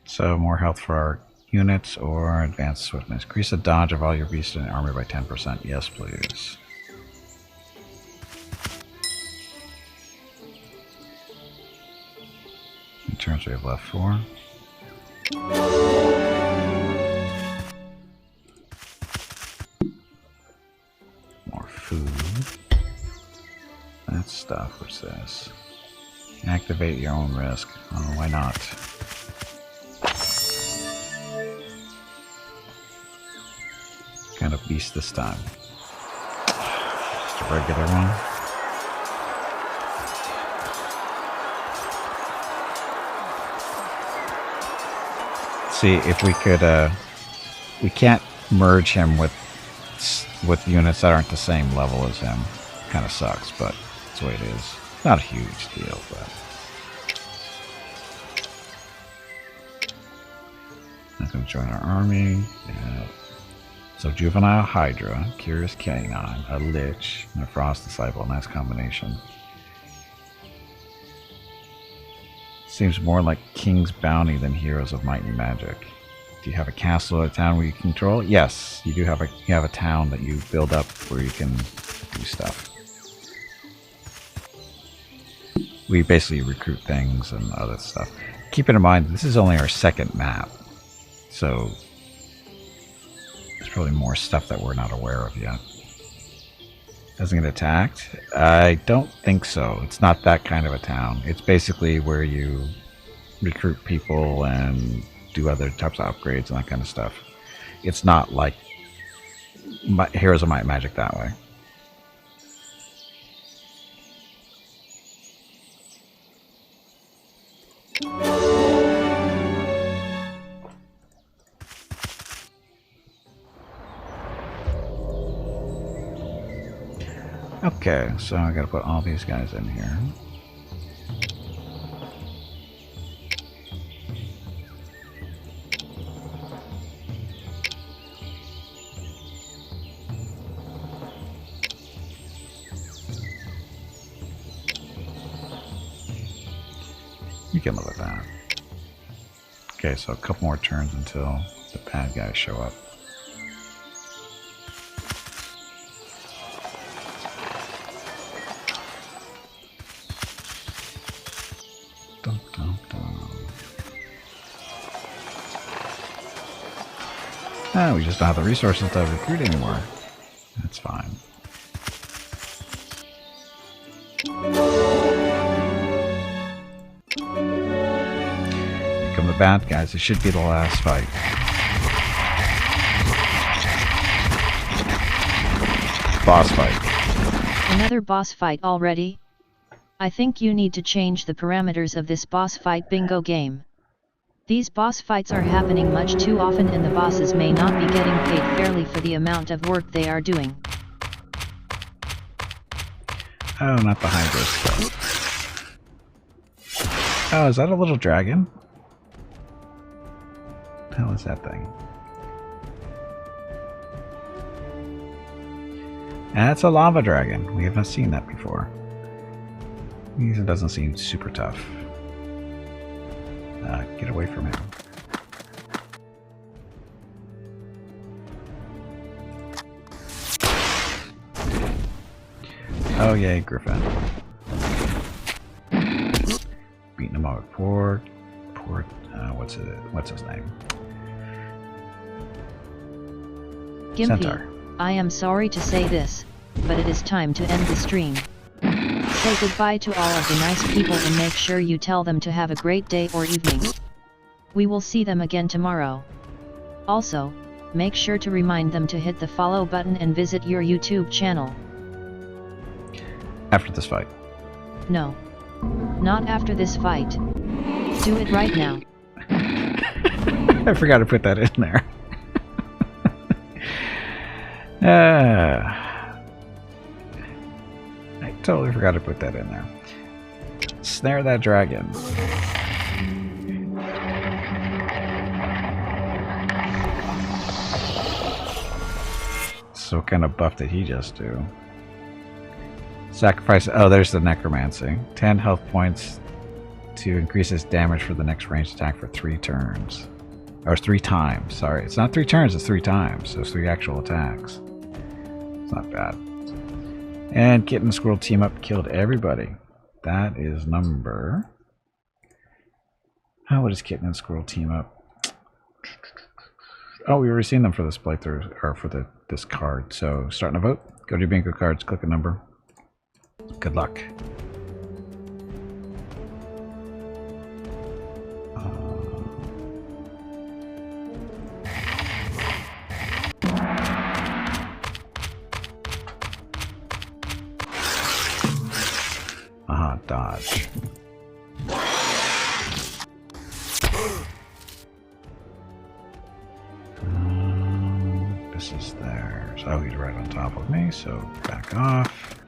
So more health for our units or advanced swiftness. Increase the dodge of all your beasts in the army by 10%. Yes, please. In terms we have left 4. More food. That stuff. What's this? Activate your own risk. Oh, why not? Kind of beast this time. Just a regular one. see if we could. We can't merge him with units that aren't the same level as him. Kind of sucks, but that's the way it is. Not a huge deal, but. He's going to join our army. Yeah. So Juvenile Hydra, Curious Canine, a Lich, and a Frost Disciple. Nice combination. Seems more like King's Bounty than Heroes of Might and Magic. Do you have a castle or a town where you control? Yes, you do have a town that you build up where you can do stuff. We basically recruit things and other stuff. Keep in mind, this is only our second map. So, there's probably more stuff that we're not aware of yet. Doesn't get attacked? I don't think so. It's not that kind of a town. It's basically where you recruit people and do other types of upgrades and that kind of stuff. It's not like Heroes of Might and Magic that way. Okay, so I gotta put all these guys in here. You can live with that. Okay, so a couple more turns until the bad guys show up. Dun, dun, dun. Ah, we just don't have the resources to recruit anymore. That's fine. Here come the bad guys. It should be the last fight. Boss fight. Another boss fight already? I think you need to change the parameters of this boss fight bingo game. These boss fights are happening much too often and the bosses may not be getting paid fairly for the amount of work they are doing. Oh, not the Hydra stuff. Oh, is that a little dragon? What the hell is that thing? That's a lava dragon. We haven't seen that before. It doesn't seem super tough. Get away from him. Oh yay, Griffin. Beating him up with Port. What's his name? Gimpy, Centaur. I am sorry to say this, but it is time to end the stream. Say goodbye to all of the nice people and make sure you tell them to have a great day or evening. We will see them again tomorrow. Also, make sure to remind them to hit the follow button and visit your YouTube channel. After this fight. No. Not after this fight. Do it right now. I forgot to put that in there. I totally forgot to put that in there. Snare that dragon. So what kind of buff did he just do? Sacrifice. Oh, there's the necromancy. 10 health points to increase his damage for the next ranged attack for 3 turns. Or 3 times. Sorry, it's not 3 turns, it's 3 times. So it's 3 actual attacks. It's not bad. And Kitten and Squirrel team up, killed everybody. That is number. How would Kitten and Squirrel team up? Oh, we already seen them for this playthrough, or for this card. So starting a vote. Go to your bingo cards, click a number. Good luck. Dodge. is there? Oh, he's right on top of me, so back off.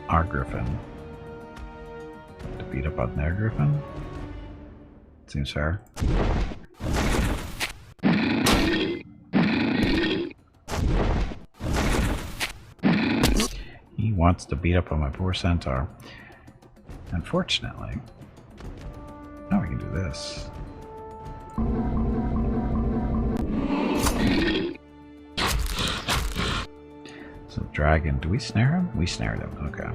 Our Griffin. To beat up on their Griffin? Seems fair. He wants to beat up on my poor centaur. Unfortunately. Now we can do this. So dragon, do we snare him? We snared him, okay.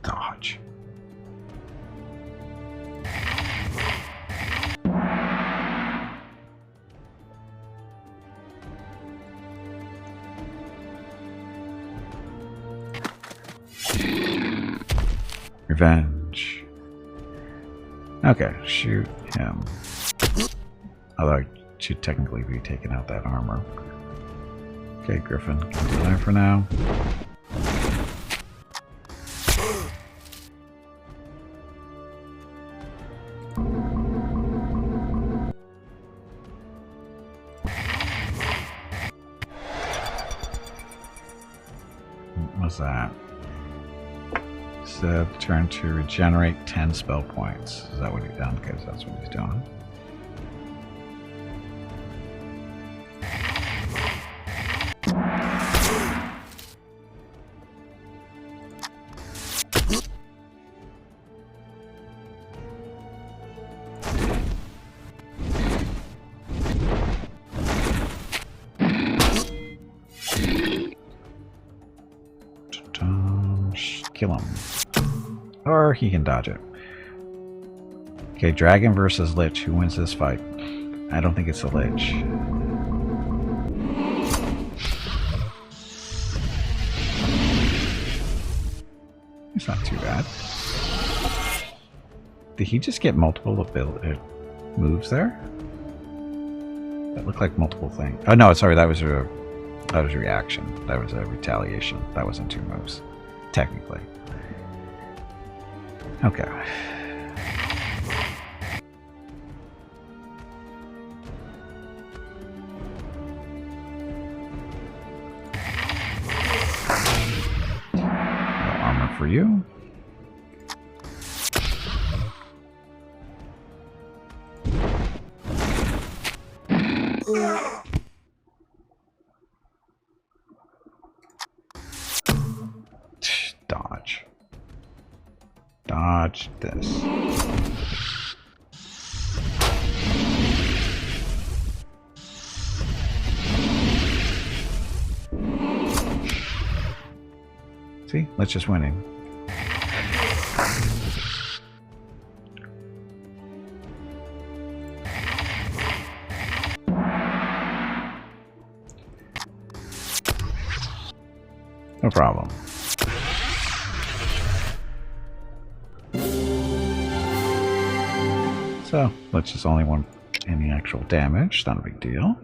Dodge. Revenge. Okay, shoot him. Although I should technically be taking out that armor. Okay, Griffin, come there for now. What was that? So turn to regenerate 10 spell points. Is that what he's done? Because that's what he's doing. Kill him. Or he can dodge it. Okay, dragon versus lich. Who wins this fight? I don't think it's a lich. It's not too bad. Did he just get multiple moves there? That looked like multiple things. Oh no, sorry, that was a reaction. That was a retaliation. That wasn't two moves. Technically. Okay. No armor for you. Dodge. Dodge this. See? Let's just winning. No problem. So, let's just only want any actual damage. Not a big deal.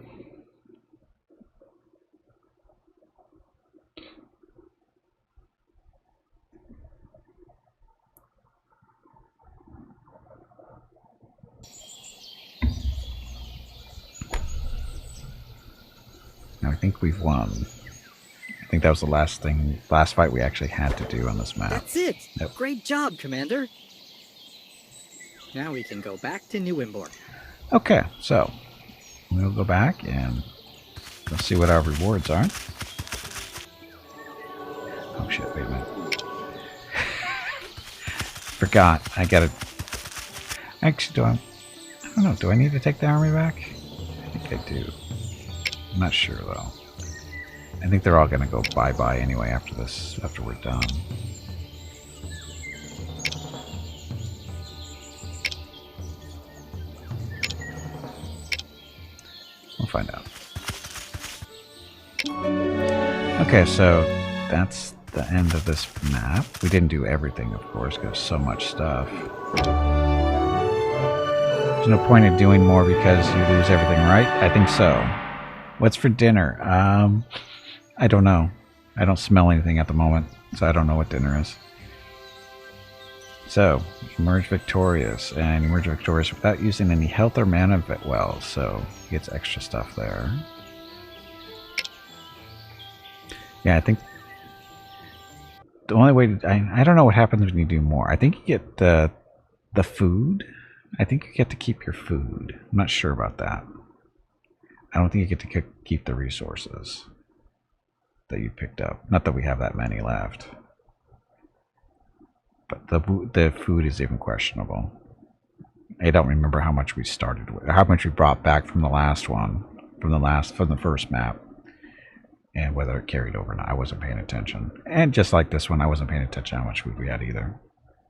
Now I think we've won. I think that was the last fight we actually had to do on this map. That's it! Yep. Great job, Commander! Now we can go back to New Imborn. Okay, so we'll go back and let's see what our rewards are. Oh shit, wait a minute. Forgot. I gotta... Actually, I don't know, do I need to take the army back? I think I do. I'm not sure though. I think they're all gonna go bye-bye anyway after this, after we're done. We'll find out. Okay, so that's the end of this map. We didn't do everything, of course, because so much stuff. There's no point in doing more because you lose everything, right? I think so. What's for dinner? I don't know. I don't smell anything at the moment, so I don't know what dinner is. So, emerge victorious, and emerge victorious without using any health or mana wells, so he gets extra stuff there. Yeah, I think the only way to, I don't know what happens when you do more. I think you get the food. I think you get to keep your food. I'm not sure about that. I don't think you get to keep the resources that you picked up. Not that we have that many left. But the food is even questionable. I don't remember how much we started with, how much we brought back from the last one, from the first map, and whether it carried over or not. I wasn't paying attention. And just like this one, I wasn't paying attention how much food we had either,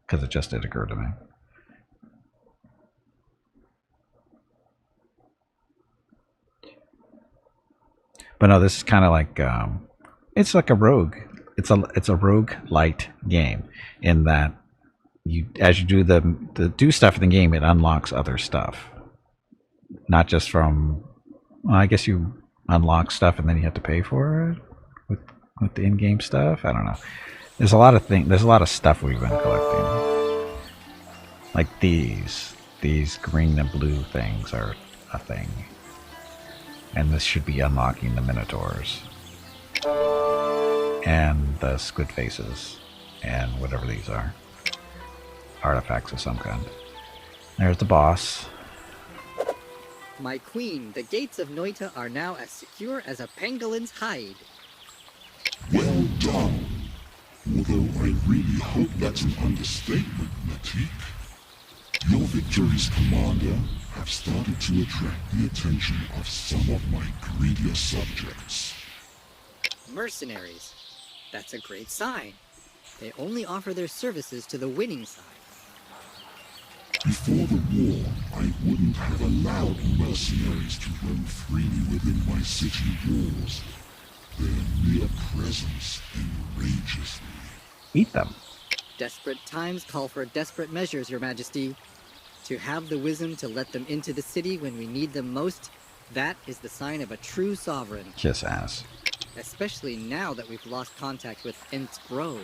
because it just did occur to me. But no, this is kind of like it's like a rogue. It's a rogue light game in that as you do do stuff in the game, it unlocks other stuff. Not just from, well, I guess you unlock stuff and then you have to pay for it with the in-game stuff. I don't know. There's a lot of There's a lot of stuff we've been collecting. Like these green and blue things are a thing, and this should be unlocking the minotaurs and the squid faces and whatever these are. Artifacts of some kind. There's the boss. My queen, the gates of Noita are now as secure as a pangolin's hide. Well done. Although I really hope that's an understatement, Natik. Your victories, Commander, have started to attract the attention of some of my greedier subjects. Mercenaries. That's a great sign. They only offer their services to the winning side. Before the war, I wouldn't have allowed mercenaries to roam freely within my city walls. Their mere presence enrages me. Eat them. Desperate times call for desperate measures, Your Majesty. To have the wisdom to let them into the city when we need them most, that is the sign of a true sovereign. Kiss ass. Especially now that we've lost contact with Ent's Grove.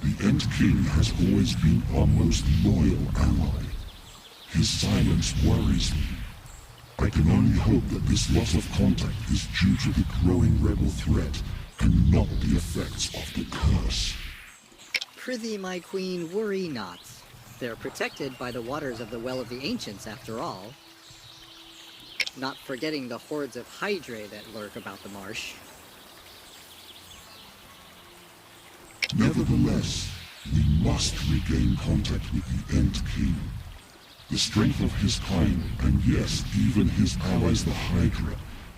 The Ent King has always been our most loyal ally. His silence worries me. I can only hope that this loss of contact is due to the growing rebel threat and not the effects of the curse. Prithee, my queen, worry not. They're protected by the waters of the Well of the Ancients, after all. Not forgetting the hordes of Hydra that lurk about the marsh. Nevertheless, we must regain contact with the Ent King. The strength of his kind, and yes, even his allies the Hydra,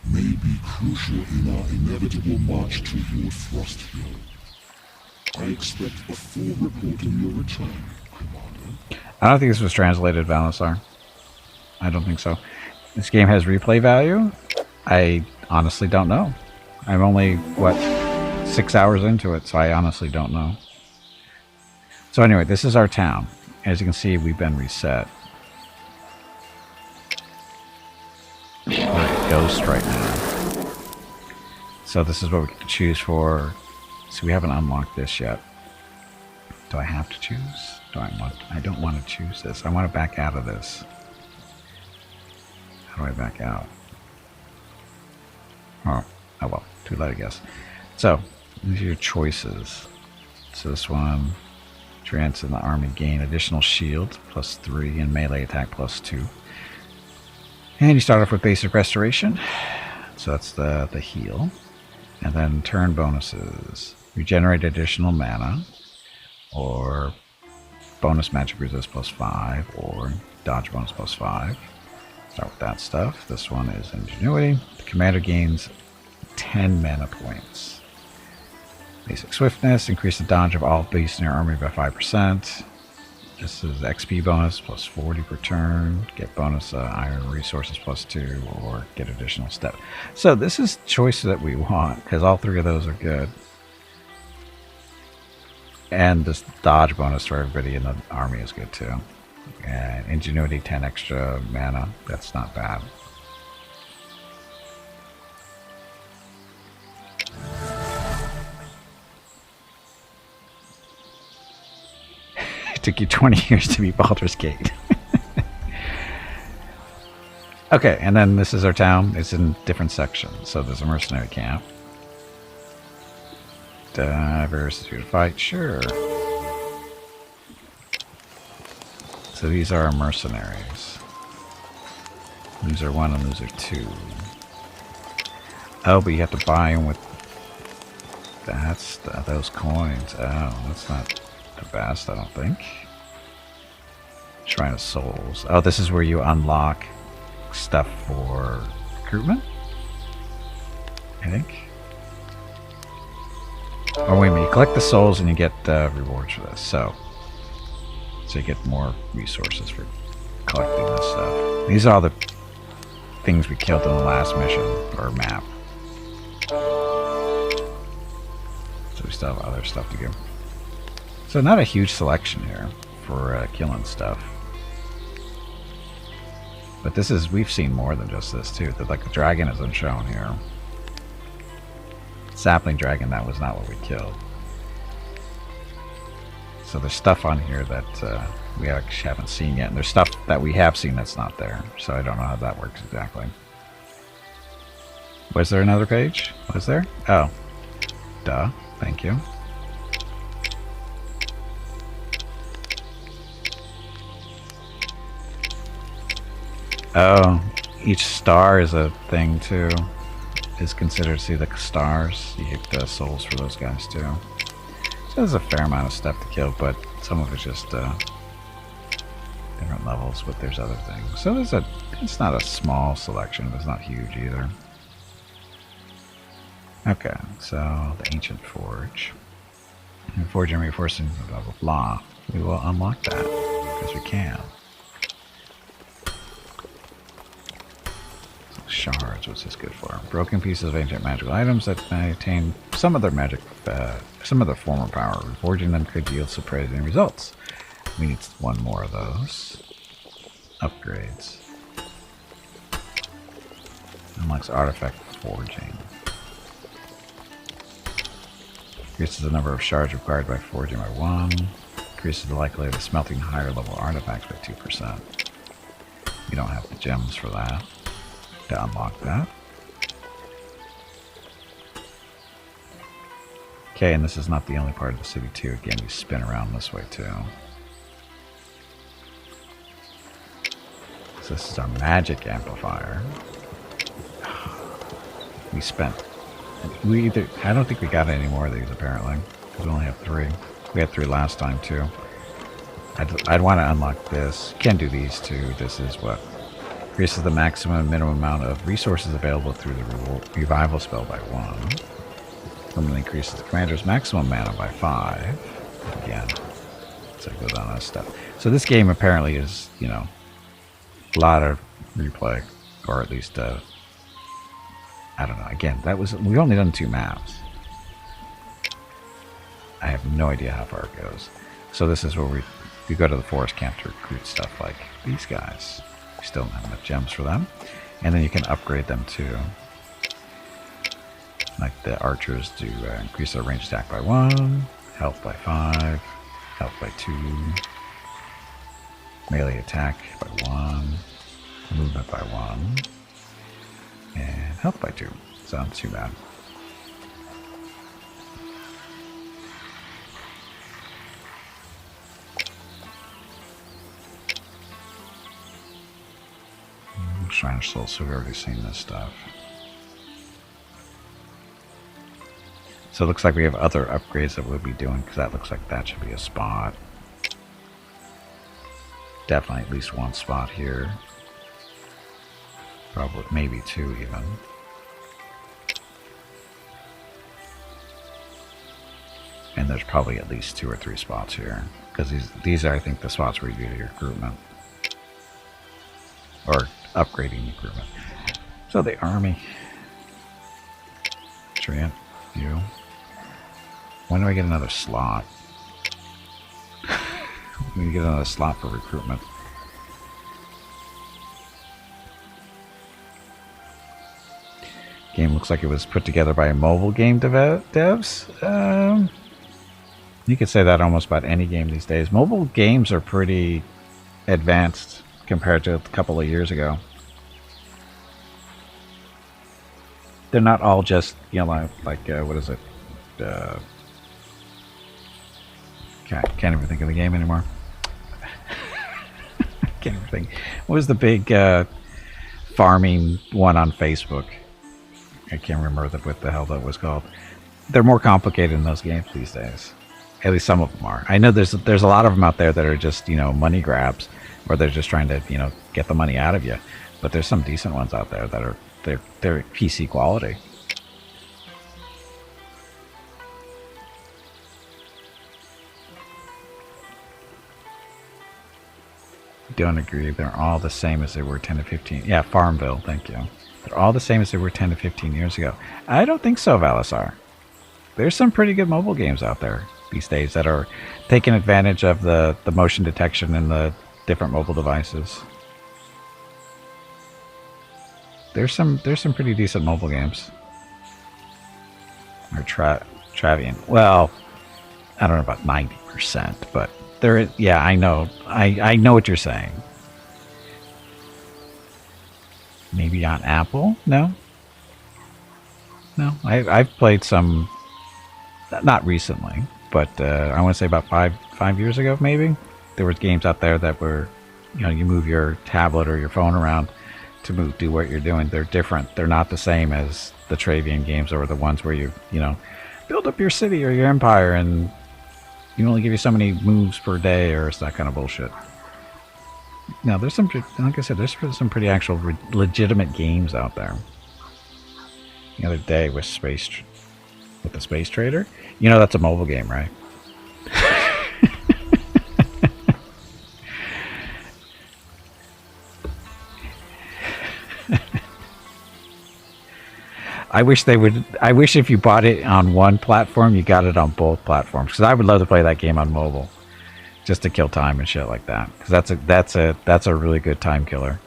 may be crucial in our inevitable march toward Frosthill. I expect a full report on your return, Commander. I don't think this was translated, Valasar. I don't think so. This game has replay value? I honestly don't know. I'm only, 6 hours into it, so I honestly don't know. So anyway, this is our town. As you can see, we've been reset. We're a ghost right now. So this is what we can choose for. So we haven't unlocked this yet. Do I have to choose? I don't want to choose this. I want to back out of this. How do I back out? Oh well, too late, I guess. So, these are your choices. So this one, Trance in the army gain additional shield +3 and melee attack +2. And you start off with basic restoration. So that's the heal. And then turn bonuses. Regenerate additional mana, or bonus magic resist +5, or dodge bonus +5. Start with that stuff. This one is Ingenuity. The commander gains 10 mana points. Basic Swiftness. Increase the dodge of all beasts in your army by 5%. This is XP bonus +40 per turn. Get bonus iron resources +2, or get additional step. So this is choices that we want, because all three of those are good. And this dodge bonus for everybody in the army is good too. And Ingenuity, 10 extra mana. That's not bad. took you 20 years to beat Baldur's Gate. Okay, and then this is our town. It's in different sections. So there's a mercenary camp. Versus you to fight, sure. So these are our mercenaries. Loser 1 and loser 2. Oh, but you have to buy them with those coins. Oh, that's not the best, I don't think. Shrine of Souls. Oh, this is where you unlock stuff for recruitment, I think. Oh, wait a minute. You collect the souls and you get rewards for this. So you get more resources for collecting this stuff. These are all the things we killed in the last mission or map. So we still have other stuff to do. So not a huge selection here for killing stuff. But this is, we've seen more than just this too. That like the dragon isn't shown here. Sapling dragon, that was not what we killed. So there's stuff on here that we actually haven't seen yet. And there's stuff that we have seen that's not there. So I don't know how that works exactly. Was there another page? Was there? Oh. Duh. Thank you. Oh, each star is a thing too. Is considered, see the stars. You get the souls for those guys too. So there's a fair amount of stuff to kill, but some of it's just different levels, but there's other things. So there's it's not a small selection, but it's not huge either. Okay, so the Ancient Forge. And forge and reinforcing blah blah blah. We will unlock that, because we can. Shards, what's this good for? Broken pieces of ancient magical items that maintain some of their magic, some of their former power. Reforging them could yield surprising results. We need one more of those. Upgrades. Unlocks artifact forging. Increases the number of shards required by forging by 1. Increases the likelihood of smelting higher level artifacts by 2%. We don't have the gems for that. To unlock that. Okay, and this is not the only part of the city too. Again, you spin around this way too. So this is our magic amplifier. We spent. I don't think we got any more of these apparently, because we only have 3. We had 3 last time too. I'd want to unlock this. Can do these too. This is what increases the maximum and minimum amount of resources available through the revival spell by 1. Permanently increases the commander's maximum mana by 5. Again, so it goes on that stuff. So this game apparently is, you know, a lot of replay, or at least, I don't know. Again, we've only done 2 maps. I have no idea how far it goes. So this is where we go to the forest camp to recruit stuff like these guys. We still don't have enough gems for them. And then you can upgrade them too. Like the archers do increase their range attack by 1, health by 5, health by 2, melee attack by 1, movement by 1, and health by 2. So not too bad. Shrine of Souls, so we've already seen this stuff. So it looks like we have other upgrades that we'll be doing, because that looks like that should be a spot. Definitely at least 1 spot here. Probably, maybe 2 even. And there's probably at least 2 or 3 spots here, because these are, I think, the spots where you do your recruitment. Or upgrading recruitment. So the army. Trent, you. When do I get another slot? We get another slot for recruitment. Game looks like it was put together by mobile game devs. You could say that almost about any game these days. Mobile games are pretty advanced compared to a couple of years ago. They're not all just, you know, like what is it? Can't even think of the game anymore. Can't even think. What was the big farming one on Facebook? I can't remember what the hell that was called. They're more complicated in those games these days. At least some of them are. I know there's a lot of them out there that are just, you know, money grabs, or they're just trying to, you know, get the money out of you. But there's some decent ones out there that are they're PC quality. Don't agree. They're all the same as they were 10 to 15. Yeah, Farmville. Thank you. They're all the same as they were 10 to 15 years ago. I don't think so, Valasar. There's some pretty good mobile games out there these days that are taking advantage of the motion detection in the different mobile devices. There's some pretty decent mobile games. Or Travian. Well, I don't know about 90%, but there. Yeah, I know. I know what you're saying. Maybe on Apple? No. No, I've played some. Not recently, but I want to say about five years ago, maybe. There was games out there that were, you know, you move your tablet or your phone around to do what you're doing. They're different. They're not the same as the Travian games or the ones where you know, build up your city or your empire and you only give you so many moves per day or that kind of bullshit. No, there's some, like I said, there's some pretty actual legitimate games out there. The other day with the Space Trader. You know that's a mobile game, right? I wish they would. I wish if you bought it on one platform, you got it on both platforms. Because I would love to play that game on mobile, just to kill time and shit like that. Because that's a really good time killer.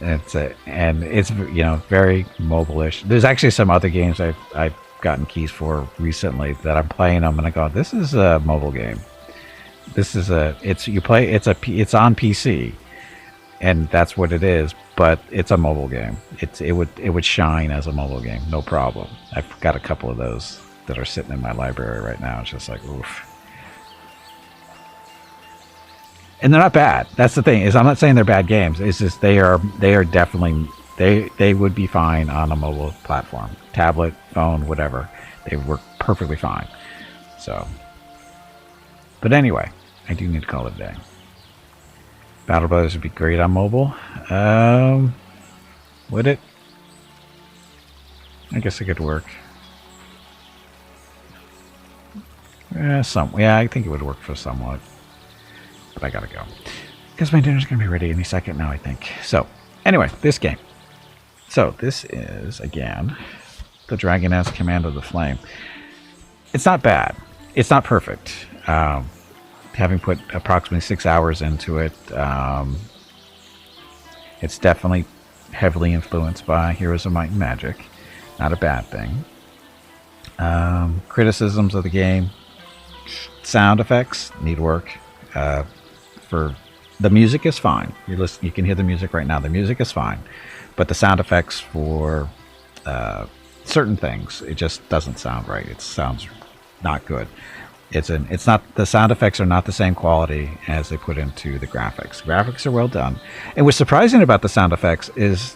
And it's you know, very mobile-ish. There's actually some other games I've gotten keys for recently that I'm playing them and I go, this is a mobile game. It's on PC, and that's what it is. But it's a mobile game. It would shine as a mobile game, no problem. I've got a couple of those that are sitting in my library right now. It's just like, oof. And they're not bad. That's the thing, is I'm not saying they're bad games. It's just they are definitely, they would be fine on a mobile platform, tablet, phone, whatever. They work perfectly fine. So, but anyway, I do need to call it a day. Battle Brothers would be great on mobile. Would it? I guess it could work. Yeah, I think it would work for somewhat. But I gotta go. Because my dinner's gonna be ready any second now, I think. So, anyway, this game. So, this is, again, the Dragoness Command of the Flame. It's not bad. It's not perfect. Having put approximately 6 hours into it, it's definitely heavily influenced by Heroes of Might and Magic. Not a bad thing. Criticisms of the game: sound effects need work. For the music is fine. You can hear the music right now. The music is fine, but the sound effects for certain things, it just doesn't sound right. It sounds not good. It's not, the sound effects are not the same quality as they put into the graphics. The graphics are well done. And what's surprising about the sound effects is,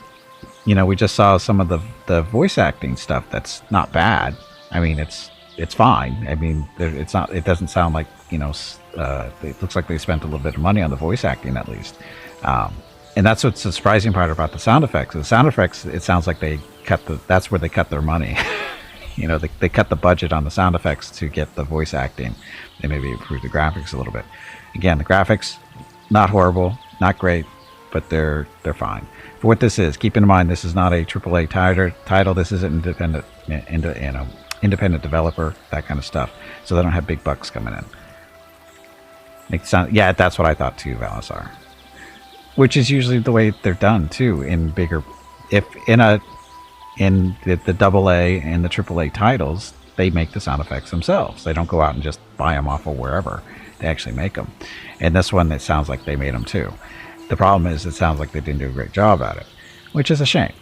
you know, we just saw some of the voice acting stuff that's not bad. I mean, it's fine. I mean, it doesn't sound like, you know, it looks like they spent a little bit of money on the voice acting at least. And that's what's the surprising part about the sound effects. The sound effects, it sounds like that's where they cut their money. You know, they cut the budget on the sound effects to get the voice acting. They maybe improve the graphics a little bit. Again, the graphics, not horrible, not great, but they're fine. For what this is, keep in mind, this is not a AAA title. This is an independent developer, that kind of stuff. So they don't have big bucks coming in. Yeah, that's what I thought too, Valasar. Which is usually the way they're done too, in bigger, in the AA and the AAA titles, they make the sound effects themselves. They don't go out and just buy them off of wherever. They actually make them. And this one, it sounds like they made them too. The problem is it sounds like they didn't do a great job at it, which is a shame.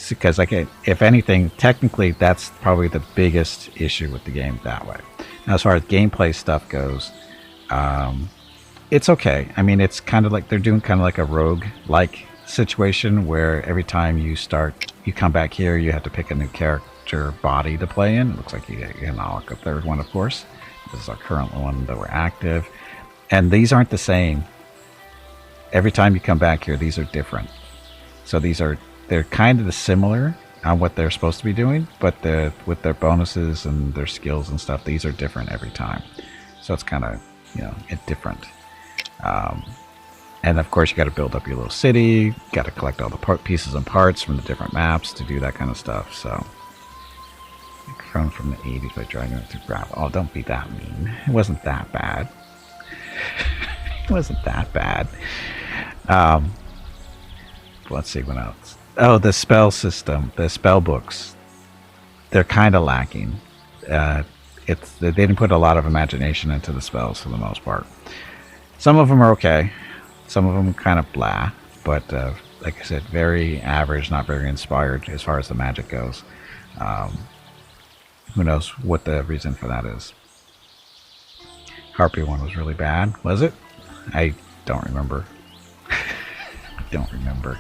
Because, like, if anything, technically, that's probably the biggest issue with the game that way. Now, as far as gameplay stuff goes, it's okay. I mean, it's kind of like they're doing kind of like a rogue-like situation where every time you come back here, you have to pick a new character body to play in. It looks like you can unlock a third one, of course. This is our current one that we're active. And these aren't the same. Every time you come back here, these are different. So they're kind of similar on what they're supposed to be doing, but with their bonuses and their skills and stuff, these are different every time. So it's kind of, it's different. And of course, you got to build up your little city. Got to collect all the pieces and parts from the different maps to do that kind of stuff. So, grown from the 80s by dragging it through gravel. Oh, don't be that mean. It wasn't that bad. It wasn't that bad. Let's see what else. Oh, the spell system, the spell books. They're kind of lacking. They didn't put a lot of imagination into the spells for the most part. Some of them are okay. Some of them kind of blah. But like I said, very average, not very inspired as far as the magic goes. Who knows what the reason for that is. Harpy one was really bad, was it? I don't remember. Don't remember.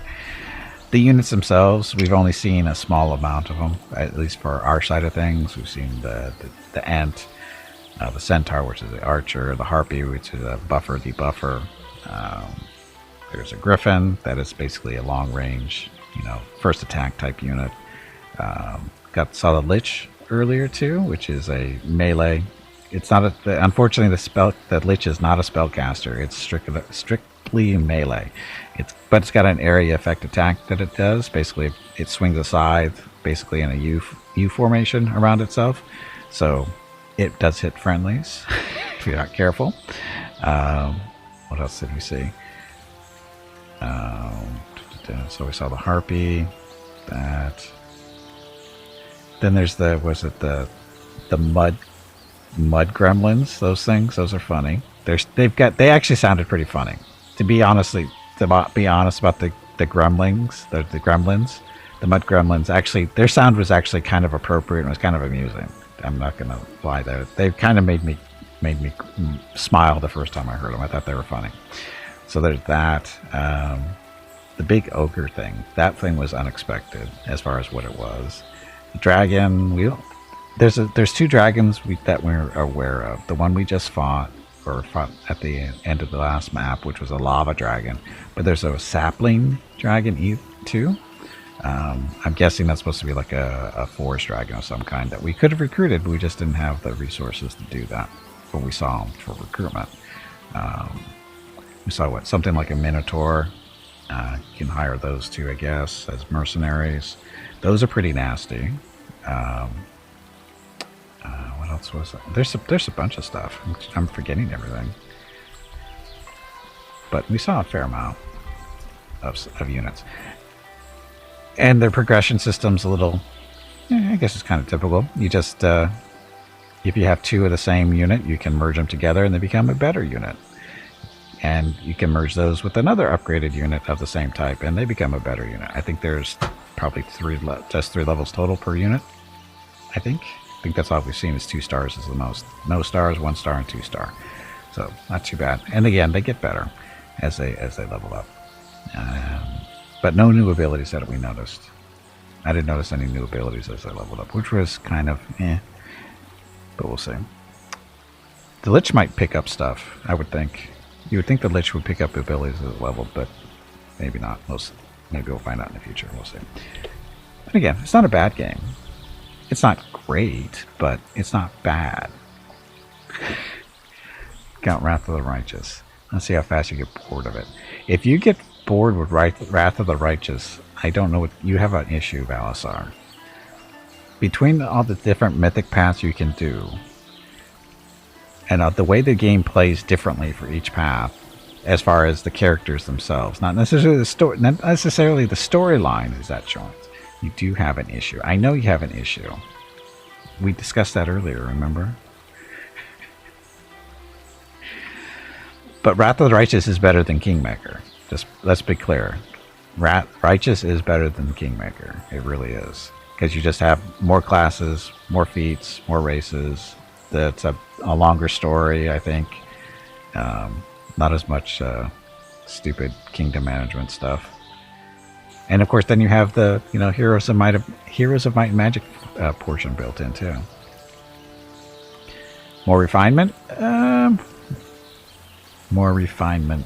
The units themselves, we've only seen a small amount of them, at least for our side of things. We've seen the Ant, the Centaur, which is the Archer, the Harpy, which is a buffer, debuffer. There's a Griffin, that is basically a long-range, first attack type unit. Saw the Lich earlier too, which is a melee. It's not unfortunately the Lich is not a spellcaster. It's strictly melee. But it's got an area effect attack that it does. Basically, it swings a scythe, basically in a U formation around itself. So it does hit friendlies if you're not careful. What else did we see? So we saw the Harpy. That. Then there's the mud gremlins. Those things. Those are funny. They actually sounded pretty funny. To be honest about the gremlins, the gremlins, the mud gremlins, actually, their sound was actually kind of appropriate and was kind of amusing. I'm not gonna lie there. They kind of made me smile the first time I heard them. I thought they were funny. So there's that. The big ogre thing. That thing was unexpected as far as what it was. The dragon. There's two dragons that we're aware of. The one we just fought at the end of the last map, which was a lava dragon. But there's a sapling dragon too. I'm guessing that's supposed to be like a forest dragon of some kind that we could have recruited, but we just didn't have the resources to do that when we saw them for recruitment. We saw something like a minotaur. You can hire those two, I guess, as mercenaries. Those are pretty nasty. What else was it? There's a bunch of stuff. I'm forgetting everything. But we saw a fair amount of units. And their progression system's a little, I guess it's kind of typical. You just, if you have two of the same unit, you can merge them together and they become a better unit. And you can merge those with another upgraded unit of the same type and they become a better unit. I think there's probably just three levels total per unit. I think that's all we've seen is 2 stars is the most. No stars, 1 star, and 2 star. So not too bad. And again, they get better as they level up. But no new abilities that we noticed. I didn't notice any new abilities as they leveled up, which was kind of but we'll see. The Lich might pick up stuff, I would think. You would think the Lich would pick up abilities as it leveled, but maybe not. Maybe we'll find out in the future. We'll see. But again, it's not a bad game. It's not great, but it's not bad. Count Wrath of the Righteous. Let's see how fast you get bored of it. If you get bored with Wrath of the Righteous, I don't know what you have an issue, Balasar. Between all the different mythic paths you can do, and the way the game plays differently for each path, as far as the characters themselves, not necessarily the story, not necessarily the storyline is that joint. You do have an issue. I know you have an issue. We discussed that earlier, remember? But Wrath of the Righteous is better than Kingmaker. Just let's be clear. Righteous is better than Kingmaker. It really is. Because you just have more classes, more feats, more races. It's a longer story, I think. Not as much stupid kingdom management stuff. And of course, then you have the Heroes of Might and Magic portion built in too. More refinement. More refinement.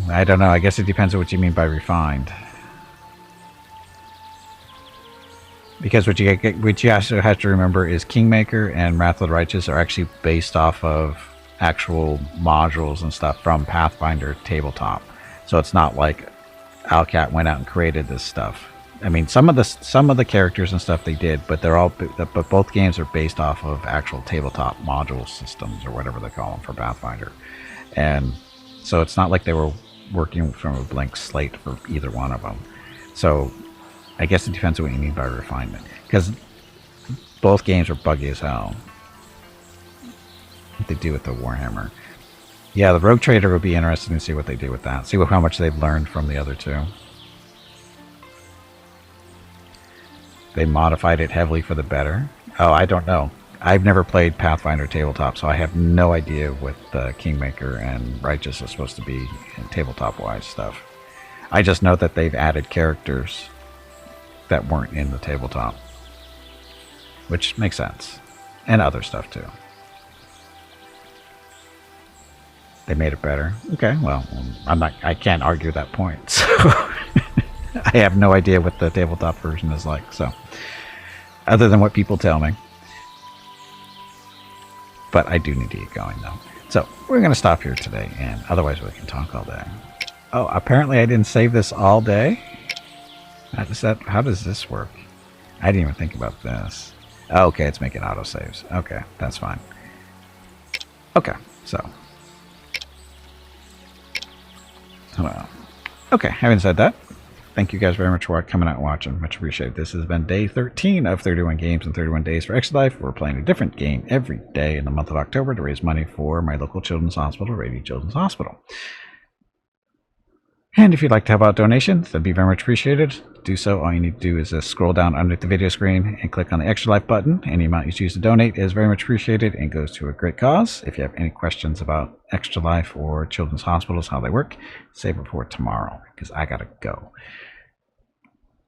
I don't know. I guess it depends on what you mean by refined. Because what you also have to remember is Kingmaker and Wrath of the Righteous are actually based off of actual modules and stuff from Pathfinder tabletop. So it's not like Alcat went out and created this stuff. I mean, some of the characters and stuff they did, but but both games are based off of actual tabletop module systems or whatever they call them for Pathfinder. And so it's not like they were working from a blank slate for either one of them. So I guess it depends on what you mean by refinement. Because both games are buggy as hell. What they do with the Warhammer. Yeah, the Rogue Trader would be interesting to see what they do with that. See how much they've learned from the other two. They modified it heavily for the better. Oh, I don't know. I've never played Pathfinder tabletop, so I have no idea what Kingmaker and Righteous is supposed to be in tabletop-wise stuff. I just know that they've added characters that weren't in the tabletop, which makes sense, and other stuff too. They made it better. Okay, well, I can't argue that point. So I have no idea what the tabletop version is like. So, other than what people tell me, but I do need to get going though. So we're going to stop here today, and otherwise we can talk all day. Oh, apparently I didn't save this all day. How does this work? I didn't even think about this. Oh, okay, it's making autosaves. Okay, that's fine. Okay, so. Okay, having said that, thank you guys very much for coming out and watching. Much appreciated. This has been day 13 of 31 games in 31 days for ExtraLife. We're playing a different game every day in the month of October to raise money for my local children's hospital, Rady Children's Hospital. And if you'd like to help out donations, that'd be very much appreciated. To do so, all you need to do is scroll down under the video screen and click on the ExtraLife button. Any amount you choose to donate is very much appreciated and goes to a great cause. If you have any questions about ExtraLife or children's hospitals, how they work, save it for tomorrow, because I gotta go.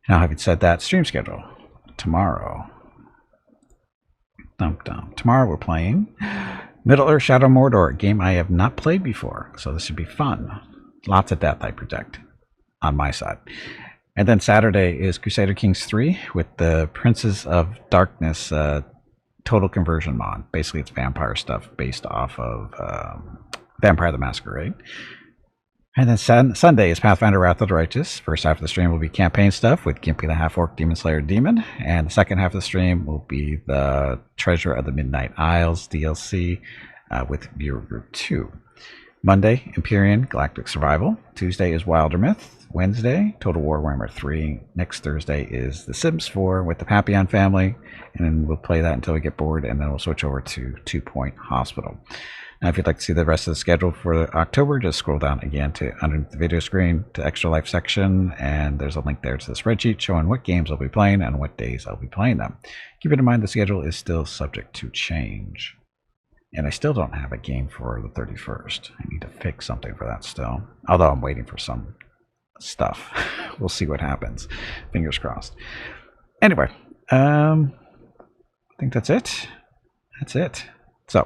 Now, having said that, stream schedule. Tomorrow. Tomorrow we're playing Middle-earth Shadow of Mordor, a game I have not played before, so this should be fun. Lots of death, I predict, on my side. And then Saturday is Crusader Kings 3 with the Princes of Darkness total conversion mod. Basically, it's vampire stuff based off of Vampire the Masquerade. And then Sunday is Pathfinder Wrath of the Righteous. First half of the stream will be campaign stuff with Gimpy the Half-Orc Demon Slayer Demon. And the second half of the stream will be the Treasure of the Midnight Isles DLC with Viewer Group 2. Monday, Empyrean Galactic Survival. Tuesday is Wilder Myth. Wednesday, Total War Warhammer 3. Next Thursday is The Sims 4 with the Papillon family. And then we'll play that until we get bored, and then we'll switch over to 2 Point Hospital. Now, if you'd like to see the rest of the schedule for October, just scroll down again to under the video screen to ExtraLife section, and there's a link there to the spreadsheet showing what games I'll be playing and what days I'll be playing them. Keep in mind the schedule is still subject to change. And I still don't have a game for the 31st. I need to fix something for that still. Although I'm waiting for some stuff. We'll see what happens. Fingers crossed. Anyway, I think that's it. That's it. So,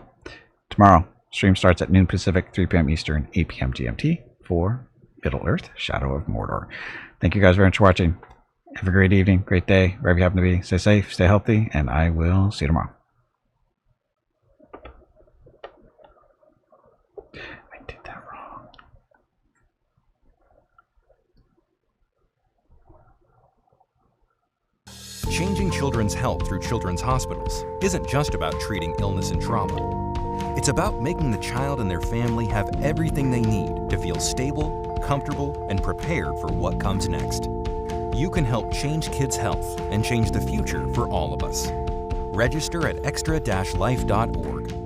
tomorrow, stream starts at noon Pacific, 3 p.m. Eastern, 8 p.m. GMT for Middle-earth Shadow of Mordor. Thank you guys very much for watching. Have a great evening, great day, wherever you happen to be. Stay safe, stay healthy, and I will see you tomorrow. Changing children's health through children's hospitals isn't just about treating illness and trauma. It's about making the child and their family have everything they need to feel stable, comfortable, and prepared for what comes next. you can help change kids' health and change the future for all of us. Register at extra-life.org.